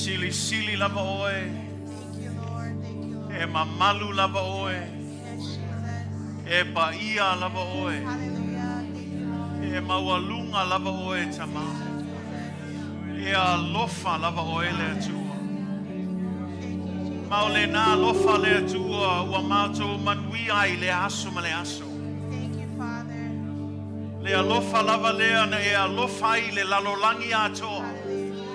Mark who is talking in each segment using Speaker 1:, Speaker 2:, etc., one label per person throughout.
Speaker 1: sili sili lava oe.
Speaker 2: Thank you, Lord. Thank you, Lord.
Speaker 1: E mamalu lava oe.
Speaker 2: Yes, Jesus.
Speaker 1: E paia lava oe.
Speaker 2: Hallelujah. Thank you, Lord.
Speaker 1: E mawalunga lava oe tama. E alofa lava oe le atua. Maole na alofa le atua ua mātou manui ai le aso ma le aso.
Speaker 2: Thank you, Father.
Speaker 1: Le alofa lava lea na e alofa ai le lalolangi atoa.
Speaker 2: Hallelujah, Jesus.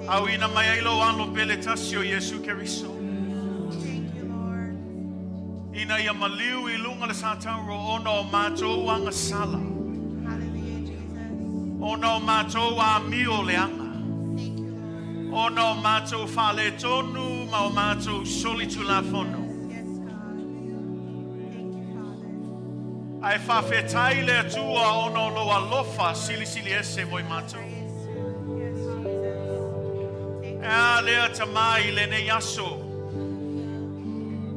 Speaker 1: Au ina mai ailo alo pele tasio Yesu Keriso.
Speaker 2: Thank you, Lord.
Speaker 1: Ina ia maliu I lunga le sātauro ona o mātou anga sala.
Speaker 2: Hallelujah, Jesus.
Speaker 1: Ona o mātou a mio le anga.
Speaker 2: Thank you, Lord.
Speaker 1: Ona o mātou whale tonu ma o mātou soli tu la fono.
Speaker 2: Yes, God. Thank you, Father.
Speaker 1: Ai whawhetai le atua ona o loa lofa sili sili ese moi mātou.
Speaker 2: Yes, Jesus. Thank you.
Speaker 1: Ea lea tamai le ne yaso.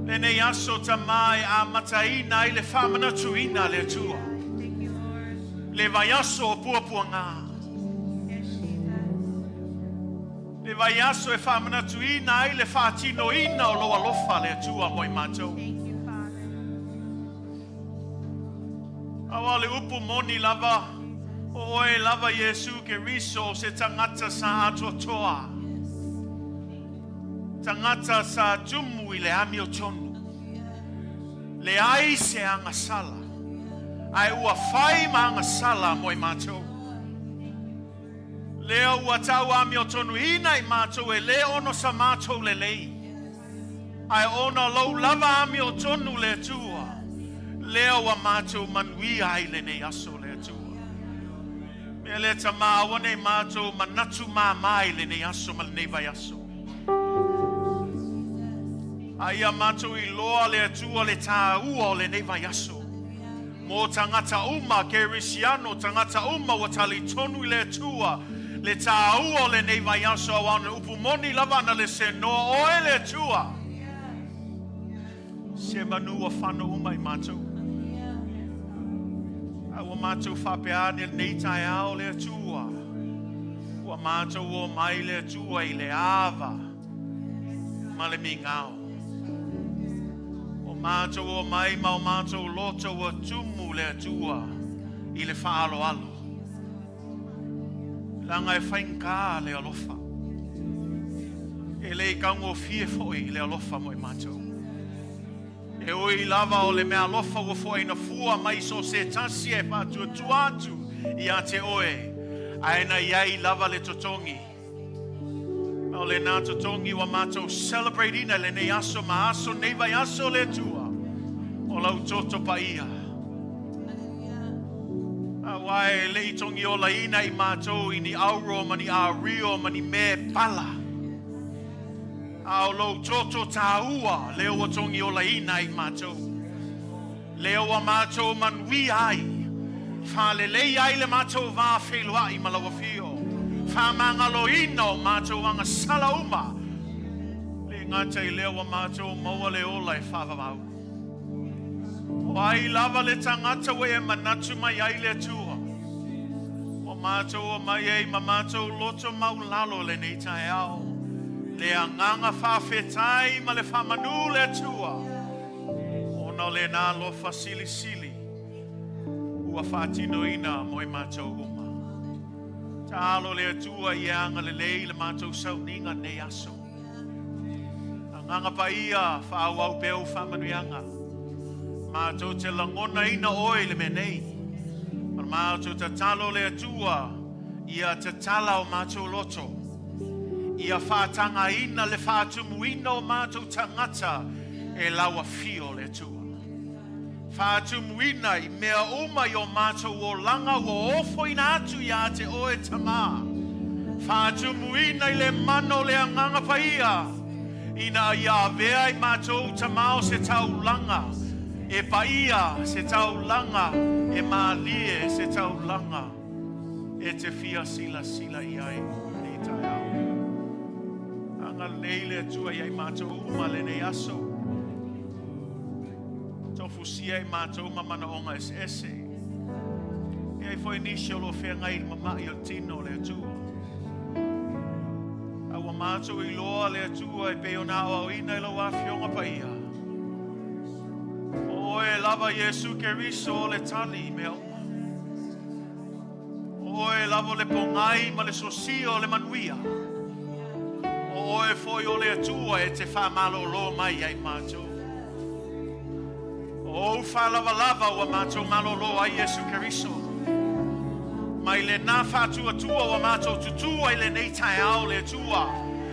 Speaker 1: Le ne yaso tamai a mataina I le whamana tuina le atua.
Speaker 2: Thank you, Lord.
Speaker 1: Le vaiaso o puapua ngā.
Speaker 2: Yes, Jesus.
Speaker 1: Le vaiaso e whamana tuina ai le whaatino ina o loa lofa le atua moi mātou.
Speaker 2: Thank you, Father.
Speaker 1: Awa le upu moni lava o oe lava Yesu Keriso se tangata sa Atoatoa. Tangata sa tumu I le ami o tonu. Le ai se anga sala. Ai ua whai ma anga sala moi mātou. Lea ua tau ami o tonu ina I mātou e le ono sa mātou le lei. Ai ona lau lava ami o tonu le tua. Lea ua mātou manui ai le nei aso le tua. Mea le tama awane mātou manatu mā mai le nei aso ma le nei vai aso. Aia mātou I loa le atua le tā ua o le nei vai aso. Mo tangata uma ke risiano, tangata uma wa tali tonu I le atua. Le tā ua o le nei vai aso awana upu moni lava na le se noa oe le atua. Se manua whano uma I mātou. Awa mātou whapeane nei tai ao le atua. Ua mātou o mai le atua I le ava. Ma le mingao. O mātou o mai ma o mātou loto o tumu le atua I le whaalo alo. Langa e whainka le alofa. E le kaungo fie foi le alofa mo I mātou. E oi lava o le mea alofa o foi na fua mai so se tasi e pātua tuatu I a te oe. Aina iai lava le totongi. O le nā totongi wa mātou celebrate ina le nei aso ma aso nei vai aso le tua. O lau toto pa ia. A wae le I tongi o la ina I mātou I ni auro mani a rio mani me pala. A o lau toto tā ua leo o tongi o la ina I mātou. Leo a mātou manui ai. Whale lei ai le mātou vā whelua I malawa fio. Whamangalo ino mātou anga sala uma. Le ngata I leo a mātou maua le ola e whawawau. O ai lava le tangata we e manatu mai ai le tua. O mātou o mai ei ma mātou loto mau lalo le nei tai ao. Le anganga whawhetai ma le whamanu le tua. Ona le nā lofa sili sili. Ua whatino ina mo I mātou uma. Tālo le atua I anga le lei le mātou sauninga nei aso. Anganga pa ia whaawau peo whamanuianga. Mātou te langona ina oi le menei. Mar mātou te talo le atua ia te tala o mātou loto. Ia whātanga ina le whātumu ina o mātou tangata e lawa fio le atua. Whātumu ina I mea uma I o mātou o langa o ofo ina atu ia te oe tamā. Whātumu ina I le mano le anganga pa ia. Ina ia vea I mātou tamā o se tau langa. E pa ia se tau langa. E mālie se tau langa. E te fia sila sila I ai. Nei tai au. Anga leile atua I ai mātou uma le nei aso. Tofusia I mātou mamana onga ese. E ai foi nisio lo whea ngai mamai o tino le atua. mātou I loa le atua e pe ona o ina I lau awhionga pa ia. O e lava Yesu Keriso le tali me o. O e lava le pongai ma le sosio le manuia. O e foi o le atua e te whamalo lo mai ai mātou. O whalava lava o mātou malo lo ai Yesu Keriso. Mai le nā whātua tua o mātou tutua I le nei tai au le tua.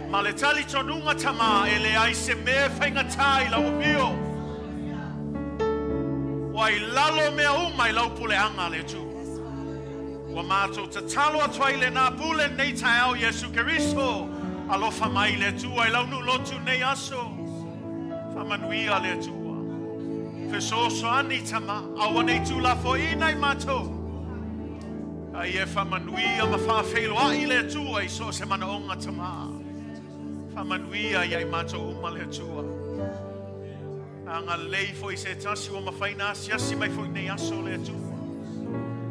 Speaker 1: Ma le tali tonunga tama e le ai se me whainga tai lau pio. Wai lalo mea umai lau pule anga le tu. Wa mātou ta talo atua I le nā pule nei tai au Yesu Keriso. Alofa mai le tua I lau nu lotu nei aso. Whamanuia le tua. Efeso so ani tama. Awa nei tu la fo ina I mātou. Ai e whamanuia ma whawheloa I le tua I so se mana onga tama. Whamanuia I ai mātou uma le tua. Anga lei fo I se tasi o mawhaina siasi mai fo I nei aso le tua.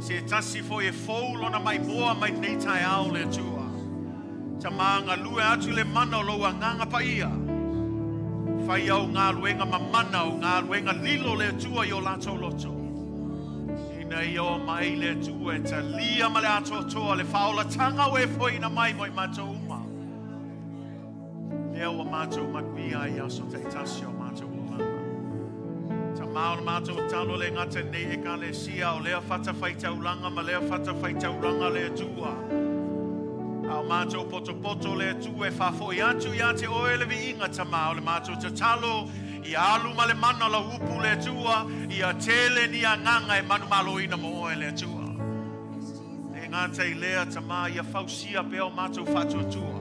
Speaker 1: Se tasi fo I fōlona mai moa mai nei tai au le tua. Tama ngā lue atu le mana o loa nganga pa ia. Whai au ngā luenga mamana o ngā luenga lilo le tua I o lato loto. Ina I o mai le tua e ta lia ma le atoatoa le whaola tanga o e fōina mai mo I mātou uma. Lea o mātou manuia I aso te tasi o mātou umanga. Ta maola mātou talo le ngata nei Ekalesia o lea whata whaitaulanga ma lea whata whaitaulanga le tua. Au mātou poto le tu e whafoi atu I ate oe le vi inga tama o le mātou te talo I alu ma le mana la upu le tua I a tele ni a nganga e manu malo ina mo oe le tua. E ngata I lea tama I a fausia pe o mātou whatua tua.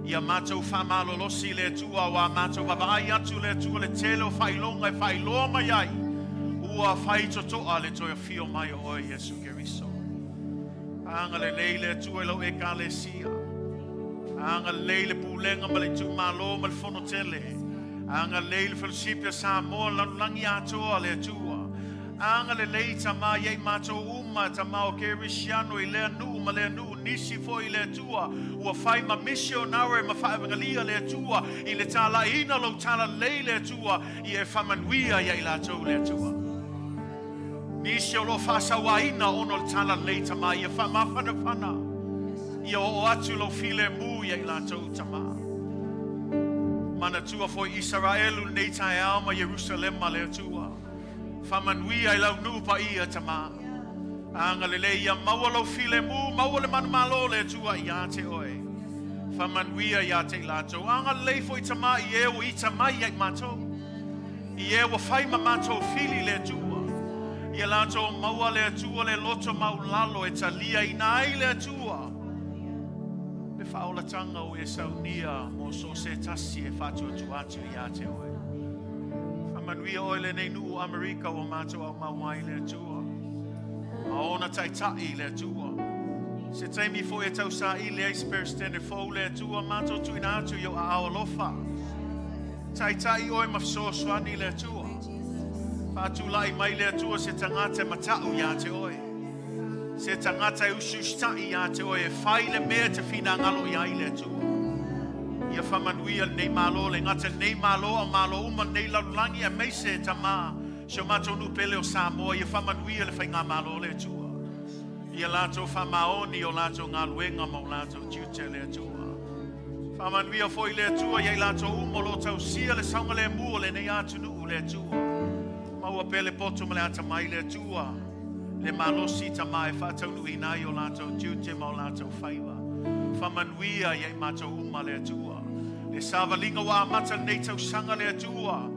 Speaker 1: I a mātou whamalo losi le tua wa mātou wawai atu le tua le tele o whailonga e whailoa mai ai. Ua whaitotoa le toi a fio mai o oe Yesu Keriso. Anga le leile tu elo Ekalesia. Anga leile pulenga ma le tu malo ma le fono tele. Anga leile fellowship Samoan langi Atoa le tua. Anga le lei tama yei mato uma tama o Kerisiano I lea nu ma lea nu nisi fo I le tua. Ua fai ma missionare ma fai vangalia le tua. I le tala ina lo tala leile tua. I e whamanuia yei lato le tua. Nisi o lo whasawa ina ono le tala lei tama I a whamawhana whana. I o atu lo file mu i la tau tama. Mana tua fo Israelu nei tai au ma Jerusalem ma le tua. Whamanuia I lau nupa I a tama. Anga le ia maua lo file mu, maua le manu malo le tua I a te oe. Whamanuia I a te la tau. Anga le fo I tama I e o I tama I mato. I e o whai ma mato fili le tua. Ia lato maua le atua le loto maulalo e talia I nai le atua. Le whaola tanga o e saunia mo so se tasi e whatu atu I a te oe. Whamanuia oe le nei nuu Amerika o mātou au mawai le atua. Maona taitai le atua. Se taimi fo e tau sa I le Iceberg Standard fo le atua mātou tuina atu yo a aolofa. Taitai oe mafsoswani le atua. Patulai mai le atua se tangata matau ia te oe. Se tangata usustai ia te oe. Whai le mea te Finagalo ia I le atua. Ia whamanuia nei malo le ngata nei malo a malo uma nei laulangi a meise tama. Sio mato nu pele o Samoa. Ia whamanuia le whainga malo le atua. Ia lato whamaoni o lato ngā luenga mo lato tiute le atua. Whamanuia foi le atua. Ia lato umo lo tau sia le saunga le mua le nei atunu le atua. Maua pele poto ma le ata mai le tua. Le malosi tama e whatau nui nai o lato tiute ma o lato whaiwa. Whamanuia iei mato uma le tua. Le savalinga wa amata nei tau sanga le tua.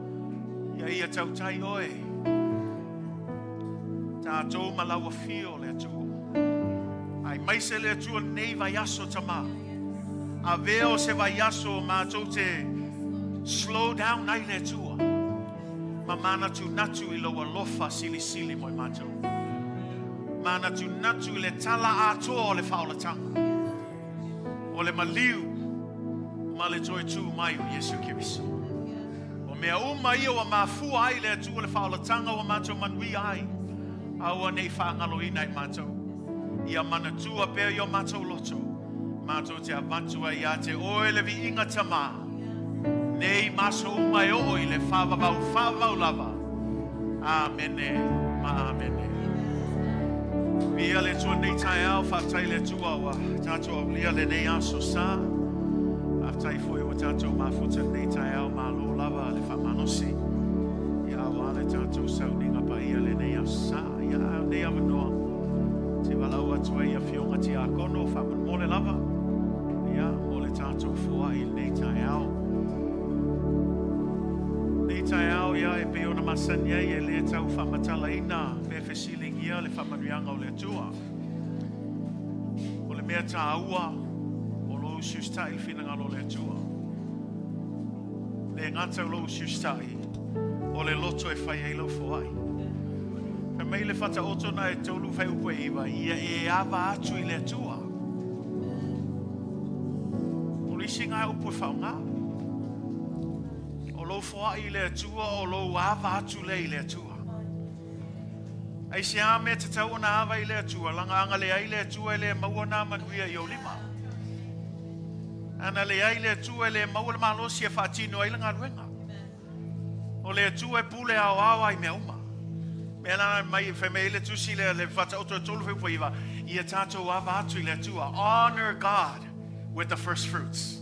Speaker 1: Ia ia tau tai oe. Tātou malawa fio le tua. Ai maise le tua nei vai aso tama. A veo se vai aso mātou te slow down nai le tua. Mana tu natu I loa lofa sili mo I mātou. Mana tu natu I le tala Atoa o le whaola tanga. O le maliu ma le toi tu mai o Yesu Keriso. O mea uma I o mafua ai le atu o le whaola tanga o mātou manui ai. Aua nei whaangalo I nei mātou. Ia mana tua pēr I o mātou loto. Mātou te apatua ia te oe le vi inga tama. Nei maso umai o i le whawau lava. Amene, ma amene. Via le tua nei tai au, whaftai le tua wa. Tātou au lia le nei aso sa. Whaftai foi o tātou mafuta nei tai au, malo lava le whamanosi. Ia wale tātou sauninga pa ia le nei aso sa. Ia nei avanoa. Te walau atua ia fionga ti a kono, whaman mole lava. Ia, mole tātou fua i nei tai au. Nei tai au ia e pe ona masania e le tau whamatala ina me fesiling ia le whamanuanga o le Atua. O le mea Taumua o lo usiustai Finagalo le Atua. Le ngata o lo usiustai o le loto e whai eilo fōai. Ka mei le whata otona e tolu whai upo iwa ia e awa atu i le Atua. O lisi ngai upo e whaunga. O lo fōa i le Atua o lo awa atu le i le Atua. Ai se ame te tau na awa i le Atua, langa anga le ai le Atua le maua na manuia i o lima. Ana le ai le Atua le maua le malosi e whaatino ai langa ruenga. O le Atua e pule au awa i mea uma. Mea nana mai whemei le tusi le whata oto tolu wheupo iwa, ia tātou awa atu i le Atua. Honor God with the first fruits.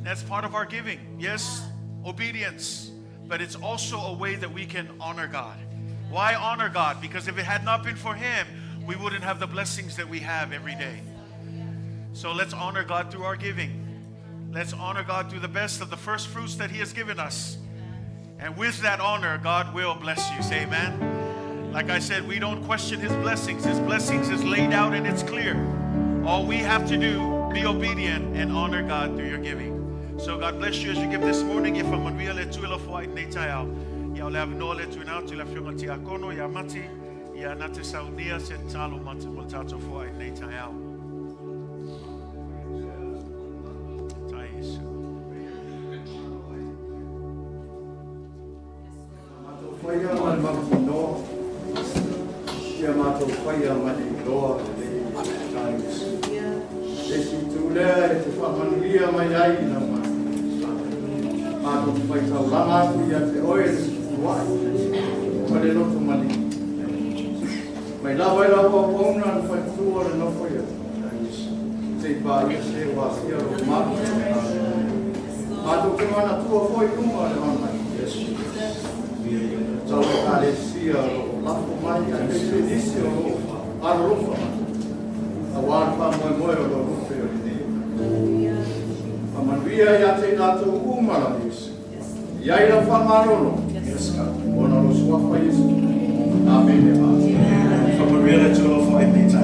Speaker 1: That's part of our giving. Yes, obedience, but it's also a way that we can honor God. Why honor God? Because if it had not been for Him, we wouldn't have the blessings that we have every day. So let's honor God through our giving. Let's honor God through the best of the first fruits that He has given us. And with that honor, God will bless you. Say amen. Like I said, we don't question His blessings. His blessings is laid out and it's clear. All we have to do, be obedient and honor God through your giving. So God bless you as you give this morning. If I'm on real le tuila fwai nei tai au. Ia le avino le tuina tu la fionga ti akono ia mati ia nate saunia se talo mati mo tato fwai nei tai au. Tai Yesu.
Speaker 3: Mato fwai mal makuno. Ia mato fwai mal iloa le tai Yesu. Esi tule te whamanuia mai ai na mai. Mato fwai tau langa tu ia te oe wai, ma le loto mali. Mai lawa e lawa o pauna na whai tua le nofo ia. Te pāia se wasia o matu. Mato ke mana tua fwai uma le mamai. Tau Ekalesia o lafo mai a Efeso o arofa. A wan pa moe o lo rufe o ni. Pamanuia ia te nato umara nisi. Ia ira whangarono. Ona lo suafa Yesu. Amen. Amen. From a real to a fight time.
Speaker 4: Down.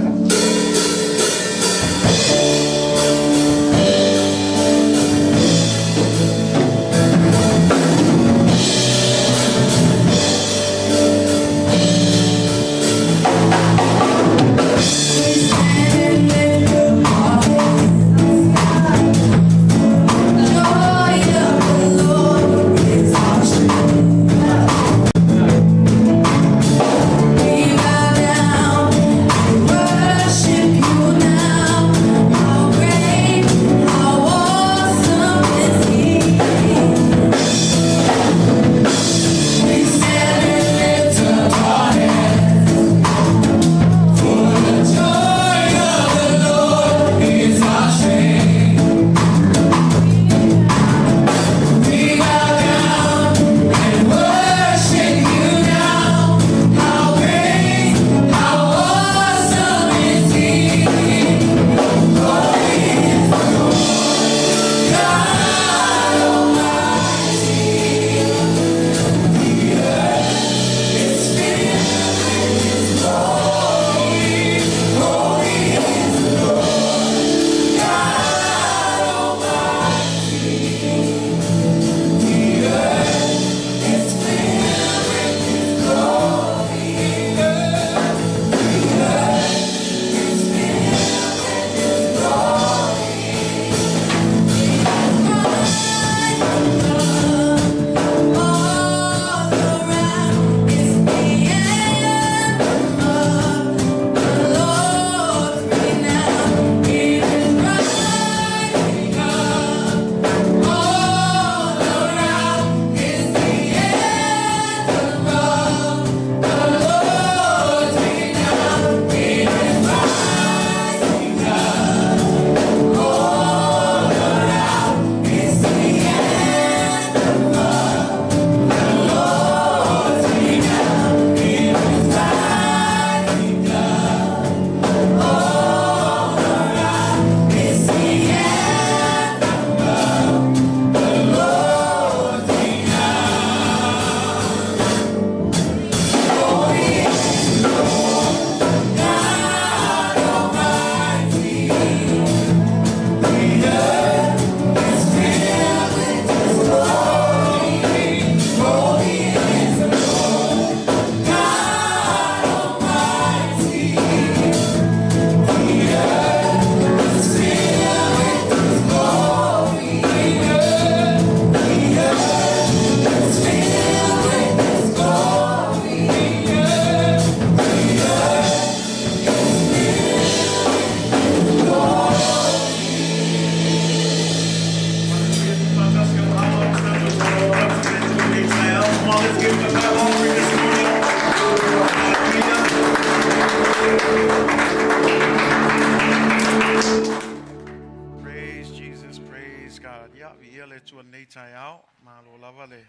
Speaker 1: God. Ya vi ele tu nei tai au. Ma lo lava le.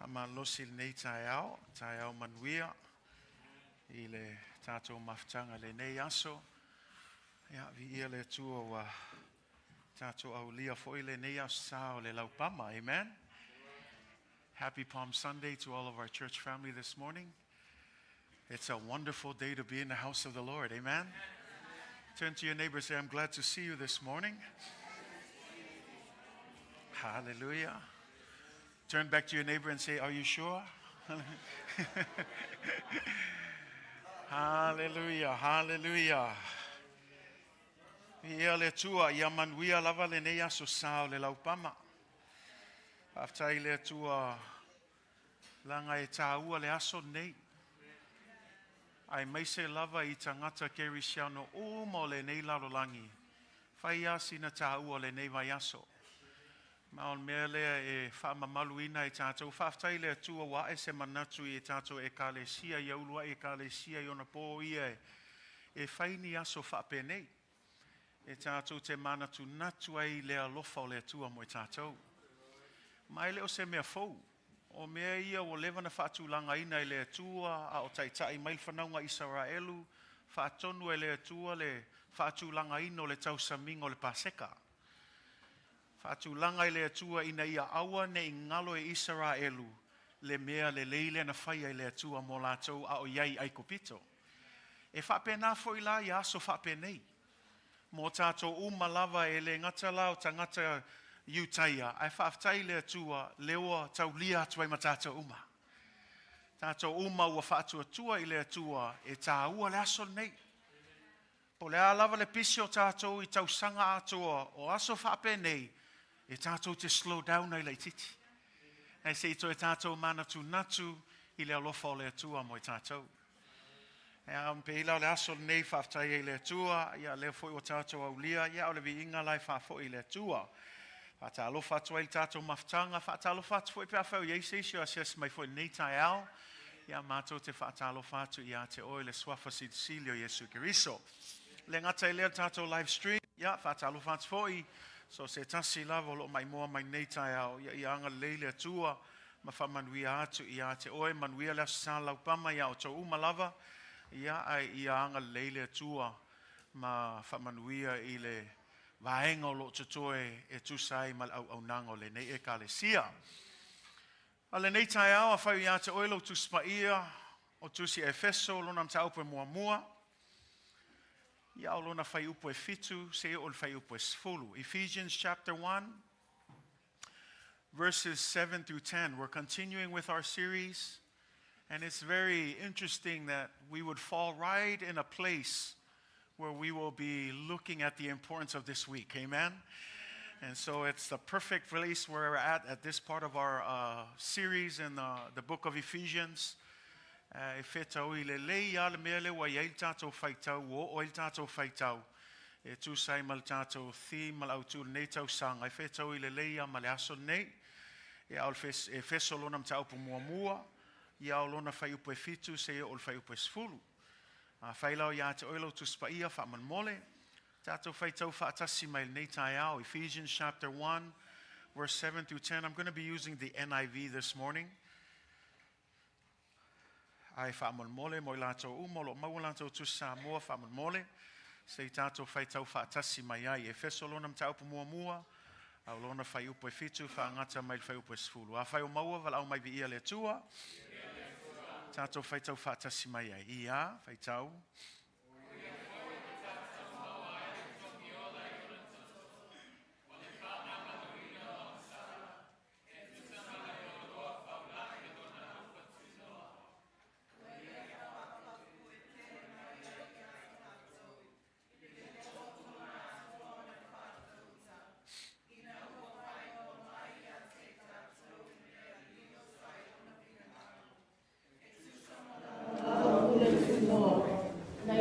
Speaker 1: Ma losi nei tai au manuia. I le tātou maftanga le nei aso. Ya vi ele tu wa tātou au lia foi le nei aso sao le laupama. Amen. Happy Palm Sunday to all of our church family this morning. It's a wonderful day to be in the house of the Lord. Amen. Turn to your neighbor and say, I'm glad to see you this morning. Hallelujah. Turn back to your neighbor and say, are you sure? Hallelujah. Hallelujah. Ia le tua, ia manuia lava le nei aso sao le laupama. After le tua, langa e taua le aso nei. Ai mai se lava I tangata kerisiano o mo le nei larolangi. Whai asi na taua le nei vai aso. Maon mea lea e whaamamaluina e tātou. Whaftai lea tua wa e se manatu I e tātou Ekalesia. Ia ulua Ekalesia I ona pō ia e whaini aso whaapenei. E tātou te manatu natu ai lea lofa o lea tua mo e tātou. Mai leo se mea fau. O mea ia o levana whaatulanga ina I lea tua a o taitai mail whanaunga Israelu. Whaatonu e lea tua le whaatulanga ina o le tausaminga o le paseka. Whaatulanga I lea tua ina ia awa ne ingalo e Israelu. Le mea le leile na whaia I lea tua mo lātou a o iai ai kopito. E whapena fo I la I aso whapenei. Mō tātou umalava e le ngata lao tangata Utaia, ai whaftai lea tua, leoa tau lia atuai ma tātou uma. Tātou uma ua whaatua tua I lea tua, e tā ua le aso nei. Po lea lava le pisi o tātou I tau sanga atua, o aso whape nei, e tātou te slow down ai lei titi. Ai se ito e tātou manatu natu, I lea lofa o lea tua mo I tātou. E ampe ila le aso nei whaftai e lea tua, ia lea foi o tātou au lia, ia o le vi inga lai whafo I lea tua. Whaatalo whatua I tātou maftanga, whaatalo whatua I pewhau Ieseisio a sias mai fwoi nei tai au. Ia mātou te whaatalo whatu I a te oe le swafa sidsilio Iesu Kiriso. Le ngata I lea tātou live stream, ia whaatalo whatua so se tasi lava lo mai moa mai nei tai au. Ia anga leile atua, ma whamanuia atu I a te oe, manuia lea sa laupama ia o tau umalava. Ia anga leile atua, ma whamanuia I le vaenga o lo tutoe e tusai mal au nango le nei Ekalesia. A le nei tai au a whau I a te oilo tuspaia o tusi Efeso lona mta upo e mua. Ia o lona whai upo e fitu se o le whai upo e sfulu. Ephesians chapter 1 verses 7 through 10. We're continuing with our series and it's very interesting that we would fall right in a place where we will be looking at the importance of this week. Amen? And so it's the perfect place where we're at this part of our series in the book of Ephesians. Efeso I le leia le mele wa ia tātou whaitau o il tātou whaitau. E tūsai mal tātou thi mal autu nei tau sanga. Efeso I le leia ma le aso nei. E au Efeso lona mta upu mua. Ia o lona whai upu e fitu se o le whai upu e sfulu. Whailau ia te oilo tuspaia whaaman mole. Tātou whaitau whaatasi mai nei tai au. Ephesians chapter 1, verse 7 through 10. I'm going to be using the NIV this morning. Ai whaaman mole, moi lātou umolo, mau lātou tusa mua whaaman mole. Sei tātou whaitau whaatasi mai ai. Efeso lona mta upu mua. Au lona whai upo e fitu, whaangata mai whai upo e sfulu. A whai o maua, wala au mai vi ia le tua. Tātou whaitau whaatasi mai ai. Ia, whaitau.
Speaker 4: Na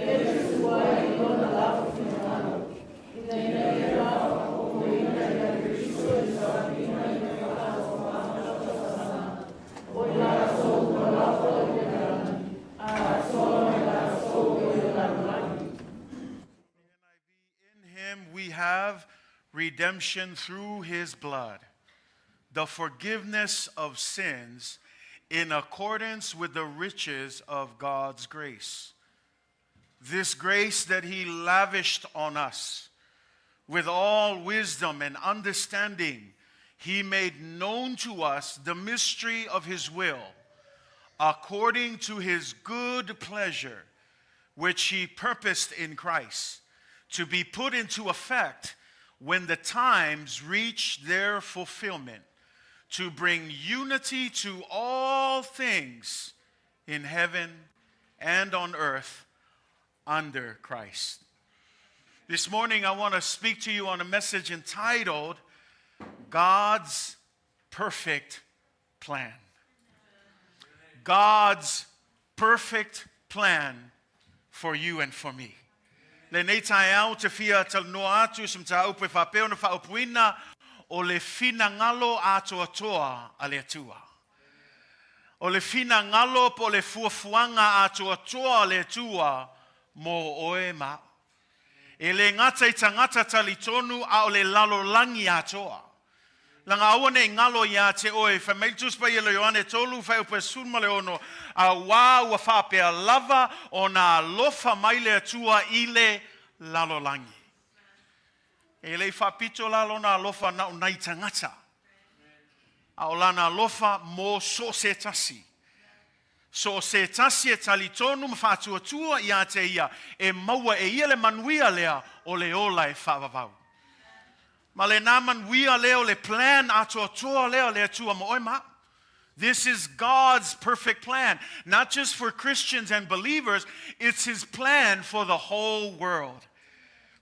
Speaker 1: redemption through his blood, the forgiveness of sins in accordance with the riches of God's grace. This grace that he lavished on us with all wisdom and understanding, he made known to us the mystery of his will, according to his good pleasure, which he purposed in Christ, to be put into effect when the times reach their fulfillment, to bring unity to all things in heaven and on earth under Christ. This morning I want to speak to you on a message entitled, God's Perfect Plan. God's perfect plan for you and for me. Le nei tai au te fia tal noa atu sim ta upe whapeo na whaupuina o le Finagalo Atoatoa a le Atua. O le Finagalo po le fuafuanga Atoatoa le Atua mo oe ma. E le ngata I tangata talitonu a o le lalolangi atoa. Langa awane ngalo ya te oe, whameitus pa yelo yoane tolu, whai upe sunma le ono, a wā ua whapea lava o nā lofa maile atua I le lalolangi. E le whapito lalo nā lofa na unai tangata. A o lana lofa mo so se tasi. So se tasi e talitonu mwhātuatua I a te ia, e maua e ia le manuia lea o le ola e whawawau. Ma le nā manuia leo le plan atoatoa leo le atua mo oima. This is God's perfect plan, not just for Christians and believers, it's his plan for the whole world.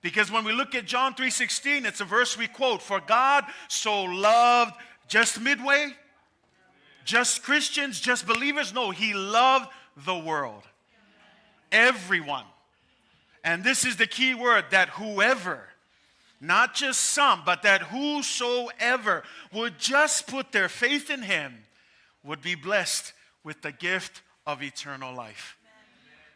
Speaker 1: Because when we look at John 3:16, it's a verse we quote, for God so loved just Midway, just Christians, just believers. No, he loved the world. Everyone. And this is the key word, that whoever, not just some, but that whosoever would just put their faith in him would be blessed with the gift of eternal life.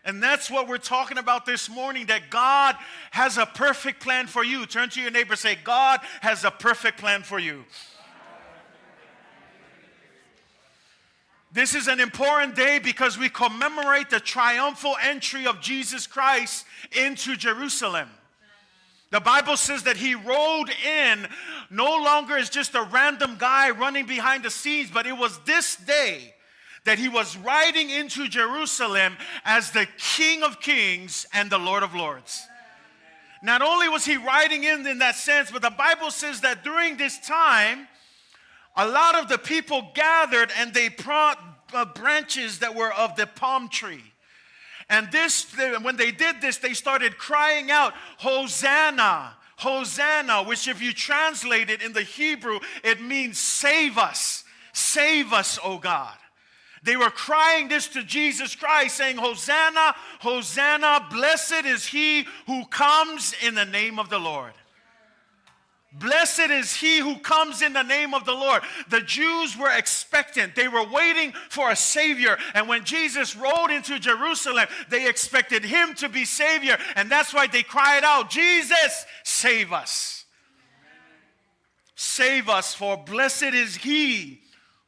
Speaker 1: And that's what we're talking about this morning, that God has a perfect plan for you. Turn to your neighbor and say, God has a perfect plan for you. This is an important day because we commemorate the triumphal entry of Jesus Christ into Jerusalem. The Bible says that he rode in no longer as just a random guy running behind the scenes, but it was this day that he was riding into Jerusalem as the King of Kings and the Lord of Lords. Not only was he riding in that sense, but the Bible says that during this time, a lot of the people gathered and they brought branches that were of the palm tree. And when they did this, they started crying out, Hosanna, Hosanna, which if you translate it in the Hebrew, it means save us, O God. They were crying this to Jesus Christ, saying, Hosanna, Hosanna, blessed is he who comes in the name of the Lord. Blessed is he who comes in the name of the Lord. The Jews were expectant. They were waiting for a Savior. And when Jesus rode into Jerusalem, they expected him to be Savior. And that's why they cried out, Jesus, save us. Save us, for blessed is he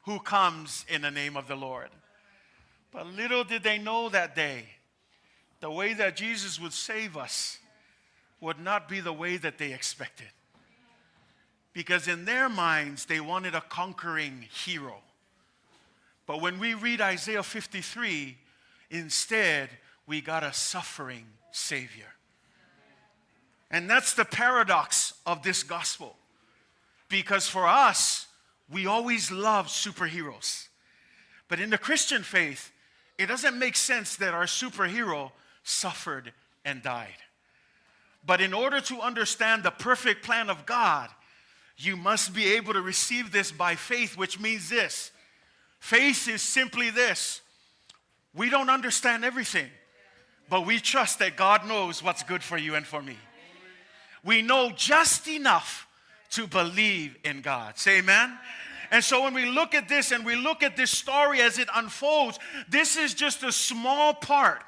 Speaker 1: who comes in the name of the Lord. But little did they know that day, the way that Jesus would save us would not be the way that they expected. Because in their minds, they wanted a conquering hero. But when we read Isaiah 53, instead, we got a suffering Savior. And that's the paradox of this gospel. Because for us, we always love superheroes. But in the Christian faith, it doesn't make sense that our superhero suffered and died. But in order to understand the perfect plan of God, you must be able to receive this by faith, which means this. Faith is simply this. We don't understand everything, but we trust that God knows what's good for you and for me. We know just enough to believe in God. Say amen? And so when we look at this and we look at this story as it unfolds, this is just a small part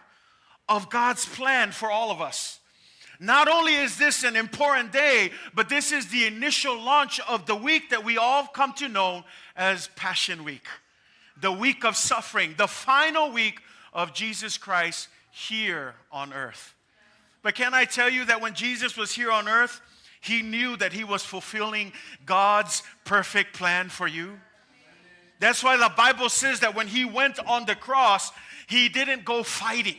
Speaker 1: of God's plan for all of us. Not only is this an important day, but this is the initial launch of the week that we all come to know as Passion Week. The week of suffering, the final week of Jesus Christ here on earth. But can I tell you that when Jesus was here on earth, he knew that he was fulfilling God's perfect plan for you? That's why the Bible says that when he went on the cross, he didn't go fighting.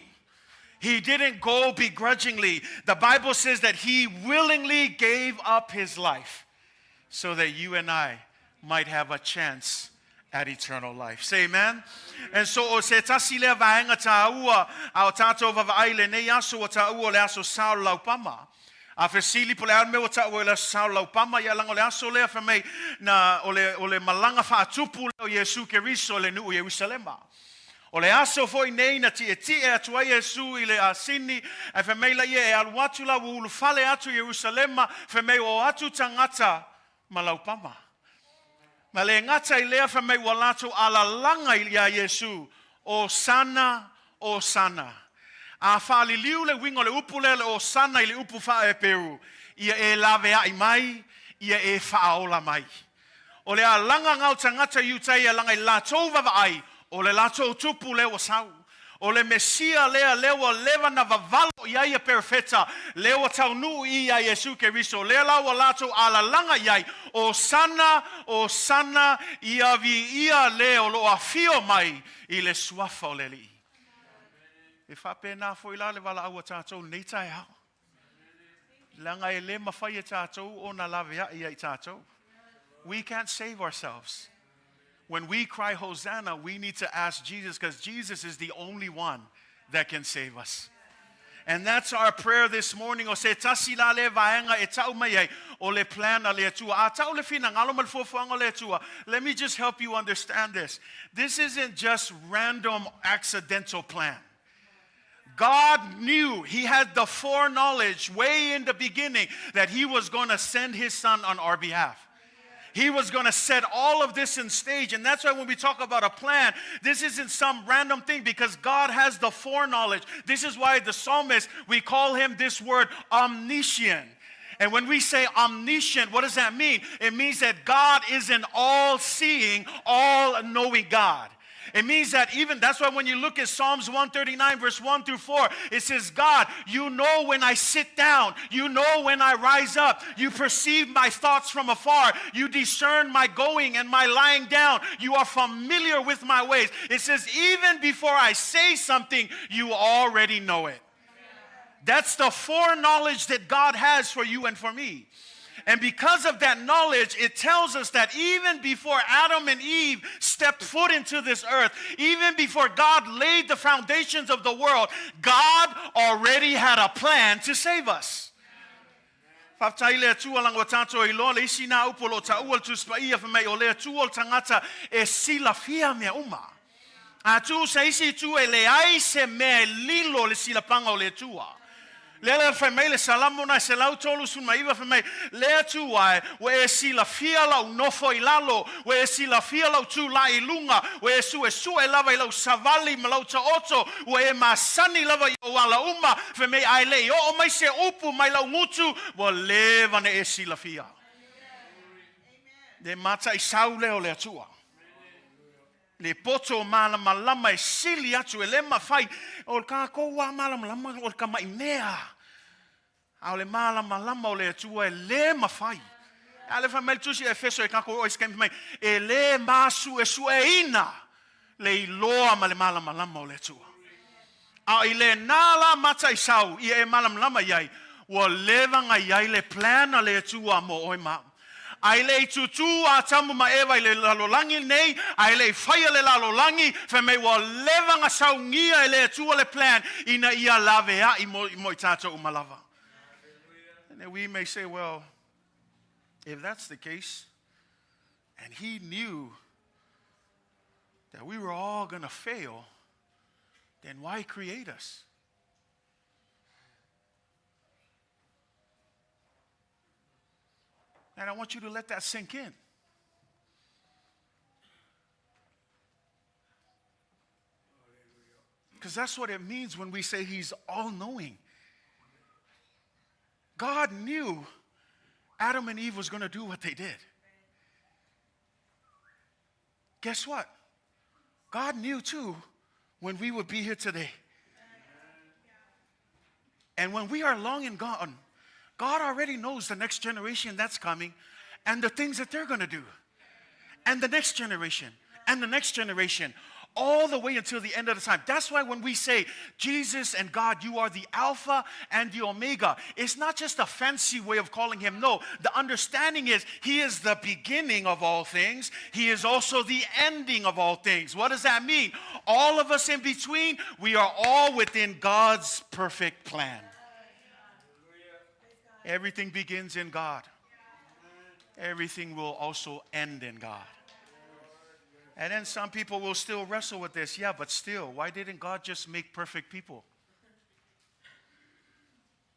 Speaker 1: He didn't go begrudgingly. The Bible says that he willingly gave up his life so that you and I might have a chance at eternal life. Say amen? And so o se tasi lea vaenga Taumua au tātou vavaile nei aso o Taumua le aso sao laupama. A fesili po le alme o Taumua le sao laupama ia langa le aso lea whamei na o le malanga whaatupu leo Yesu Keriso le nuu Yerusalema. O le aso foi nei na ti e atua Yesu I le asini e whameila ia e aluatu la ulu fale atu Yerusalema whamei o atu tangata malaupama. Ma le ngata I lea whamei walato ala langa ia Yesu o sana. A whaali liu le wingo le upu le o sana I le upu wha e peru. Ia e lawe ai mai, ia e whaola mai. O le a langa ngau tangata iutai a langa I latou vavai. O le lato tupu lewa sau. O le Mesia lewa lewa na vavalo iai perfeta. Lewa tau nuu ia Yesu Keriso. Lea lawa lato ala langa iai. O sana ia vi ia leo lo afio mai I le suafa o le li. E whapena fo ila le wala aua tātou nei tai hao. Langa e le mawhai e tātou o na lawe ia I tātou. We can't save ourselves. When we cry Hosanna, we need to ask Jesus because Jesus is the only one that can save us. And that's our prayer this morning. O se tasi la le vaenga e tau mai o le plan a le atua. A tau le finagalo mal fofuanga le atua. Let me just help you understand this. This isn't just random accidental plan. God knew, he had the foreknowledge way in the beginning that he was going to send his son on our behalf. He was going to set all of this in stage. And that's why when we talk about a plan, this isn't some random thing because God has the foreknowledge. This is why the psalmist, we call him this word omniscient. And when we say omniscient, what does that mean? It means that God is an all-seeing, all-knowing God. It means that even, that's why when you look at Psalms 139 verse 1 through 4, it says, God, you know when I sit down. You know when I rise up. You perceive my thoughts from afar. You discern my going and my lying down. You are familiar with my ways. It says, even before I say something, you already know it. That's the foreknowledge that God has for you and for me. And because of that knowledge, it tells us that even before Adam and Eve stepped foot into this earth, even before God laid the foundations of the world, God already had a plan to save us. Whaptaile atua lang watato I loa le isi na upolo ta ual tu spaia whamei o le atua tangata e sila fia mea uma. Atu sa isi tu e le ai se mea lilo le sila panga o le atua. Lele whamei le salamo na se lau tolu sun maiva whamei le atua we e sila fia lau nofo I lalo, we e sila fia lau tu la I lunga, we e su e lava I lau savali ma lau taoto, we e masani lava I o ala uma, whamei ai le o mai se upu mai lau ngutu, wa leva ne e sila fia. Le mata I sau leo le atua. Le poto malama lama e sili atu e lema fai o ka koua malama lama o ka mai mea. A le malama lama o le atua e lema fai. A le famel tusi Efeso e ka ko o iskemi mai e le masu e sueina le iloa ma le malama lama o le atua. A I le nala mata I sau I e malama lama iai o levanga iai le plana le atua mo oi ma. Ai le tutu a tamu ma ewa I le lalolangi nei, ai le whaia le lalolangi, whamei wa levanga saungia I le atua le plan, ina ia lavea I mo I tātou umalava. And then we may say, well, if that's the case, and he knew that we were all going to fail, then why create us? And I want you to let that sink in. Because that's what it means when we say he's all-knowing. God knew Adam and Eve was going to do what they did. Guess what? God knew too when we would be here today. And when we are long and gone, God already knows the next generation that's coming and the things that they're going to do. And the next generation and the next generation, all the way until the end of the time. That's why when we say, Jesus and God, you are the Alpha and the Omega, it's not just a fancy way of calling him. No, the understanding is he is the beginning of all things. He is also the ending of all things. What does that mean? All of us in between, we are all within God's perfect plan. Everything begins in God. Everything will also end in God. And then some people will still wrestle with this. Yeah, but still, why didn't God just make perfect people?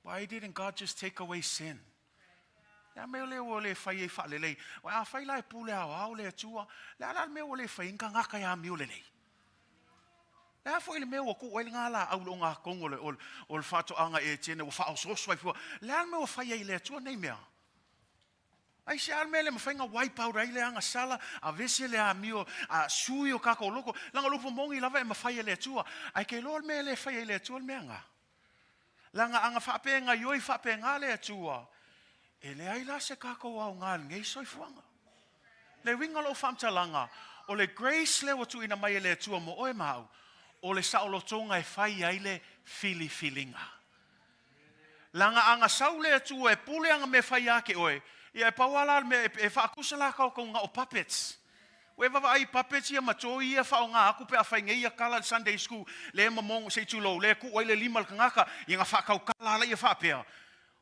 Speaker 1: Why didn't God just take away sin? Ai se almele mafenga wipe out ai le anga sala a vese le amio a suio kako loko langa lupo mongi lava e mafai le tua ai ke lol me le fai le tua menga langa anga fapenga yoi fapenga le tua e le ai la se kako au ngal ngei soi fuanga le winga lo famta langa o le grace le watu ina mai le tua mo oe mau o le saolo tonga e fai ai le filinga langa anga saule tua e pule anga me fai ake oe ia pawala me e faakusa la ka ko nga o puppets. We va ai puppets ia matoi ia fa nga aku pe afa ngai ia kala Sunday school le mamong se tulo le ku ile limal ngaka ia nga fa ka kala la ia fa pe.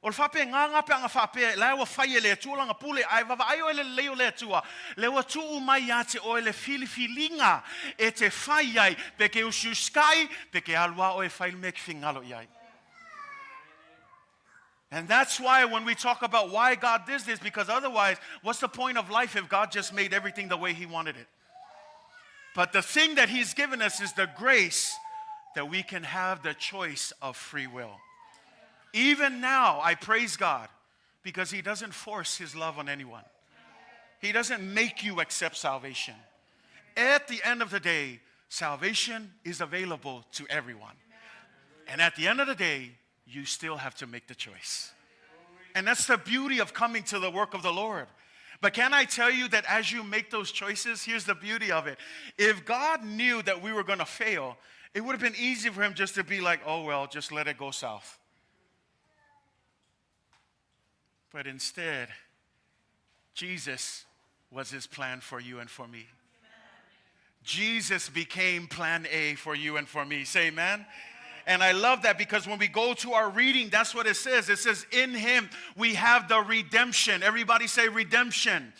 Speaker 1: O fa pe nga pe nga fa pe la wa fa ile tu la nga pule ai va ai ile le le tua. Le wa tu mai ate o ile filinga e te fa ai pe ke u sky pe ke alwa o e fa mek fingalo ia. And that's why when we talk about why God did this, because otherwise, what's the point of life if God just made everything the way he wanted it? But the thing that he's given us is the grace that we can have the choice of free will. Even now, I praise God because he doesn't force his love on anyone. He doesn't make you accept salvation. At the end of the day, salvation is available to everyone. And at the end of the day, you still have to make the choice. And that's the beauty of coming to the work of the Lord. But can I tell you that as you make those choices, here's the beauty of it. If God knew that we were going to fail, it would have been easy for him just to be like, oh, well, just let it go south. But instead, Jesus was his plan for you and for me. Jesus became plan A for you and for me. Say amen. And I love that because when we go to our reading, that's what it says. It says, in him we have the redemption. Everybody say redemption.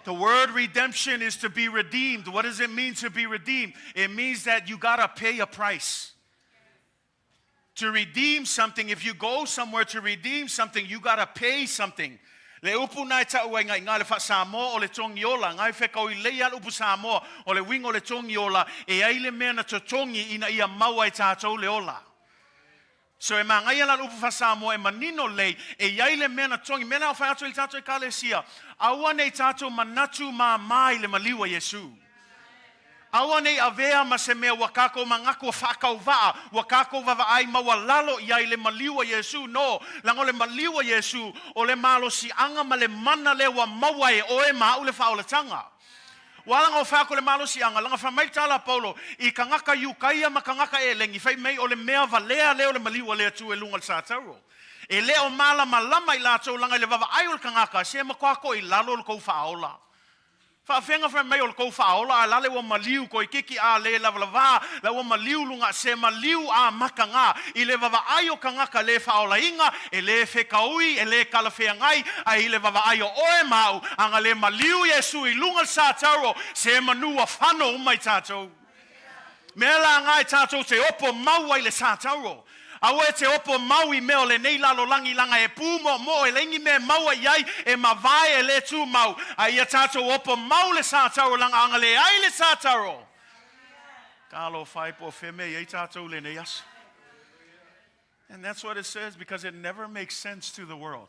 Speaker 1: The word redemption is to be redeemed. What does it mean to be redeemed? It means that you got to pay a price. To redeem something, if you go somewhere to redeem something, you got to pay something. Le upu nai ta ua ngai le fa Samoa o le tongi ola ngai fe kau I le upu Samoa o le wingo le tongi ola e ai le mea na totongi ina ia maua e tātou le ola. So e ma ngai ala upu fa Samoa e manino le e ai le mea na tongi mena o fa atu I tātou Ekalesia aua nei tātou manatu ma mai le maliwa Yesu. Aua nei avea ma se mea wakako mangako whakau waa, wakako wawa ai maua lalo I ai le maliwa Yesu, no, lango le maliwa Yesu, o le malo si anga ma le mana le wa maua e oe maa ule wha o le tanga. Walanga o whako le malo si anga, langa whamai tala Paulo, I kangaka yukaia ma kangaka e lengi, whai mei o le mea valea leo le maliwa lea tu e lunga le sātauro. E leo mala malama I lato langa le wawa ai o le kangaka, se makwako I lalo le kou whaola. Whaafenga wha mei o le kou whaola, a lale wa maliu ko I kiki a le lavalava, la wa maliu lunga se maliu a makanga, I le wawa ai o kangaka le whaola inga, e le whekaui, e le kalawheangai, a I le wawa ai o oe mau, anga le maliu Yesu I lunga sātaro, se manua whano umai tātou. Mea la ngai tātou te opo mau ai le sātaro. Awe te opo maui meo le nei lalo langi langa e pumo mo e lengi me maua iai e mawai e le tu mau. A ia tato opo mau le sātaro langa anga le ai le sātaro. Kalo whai po wheme i tato le nei asu. And that's what it says, because it never makes sense to the world.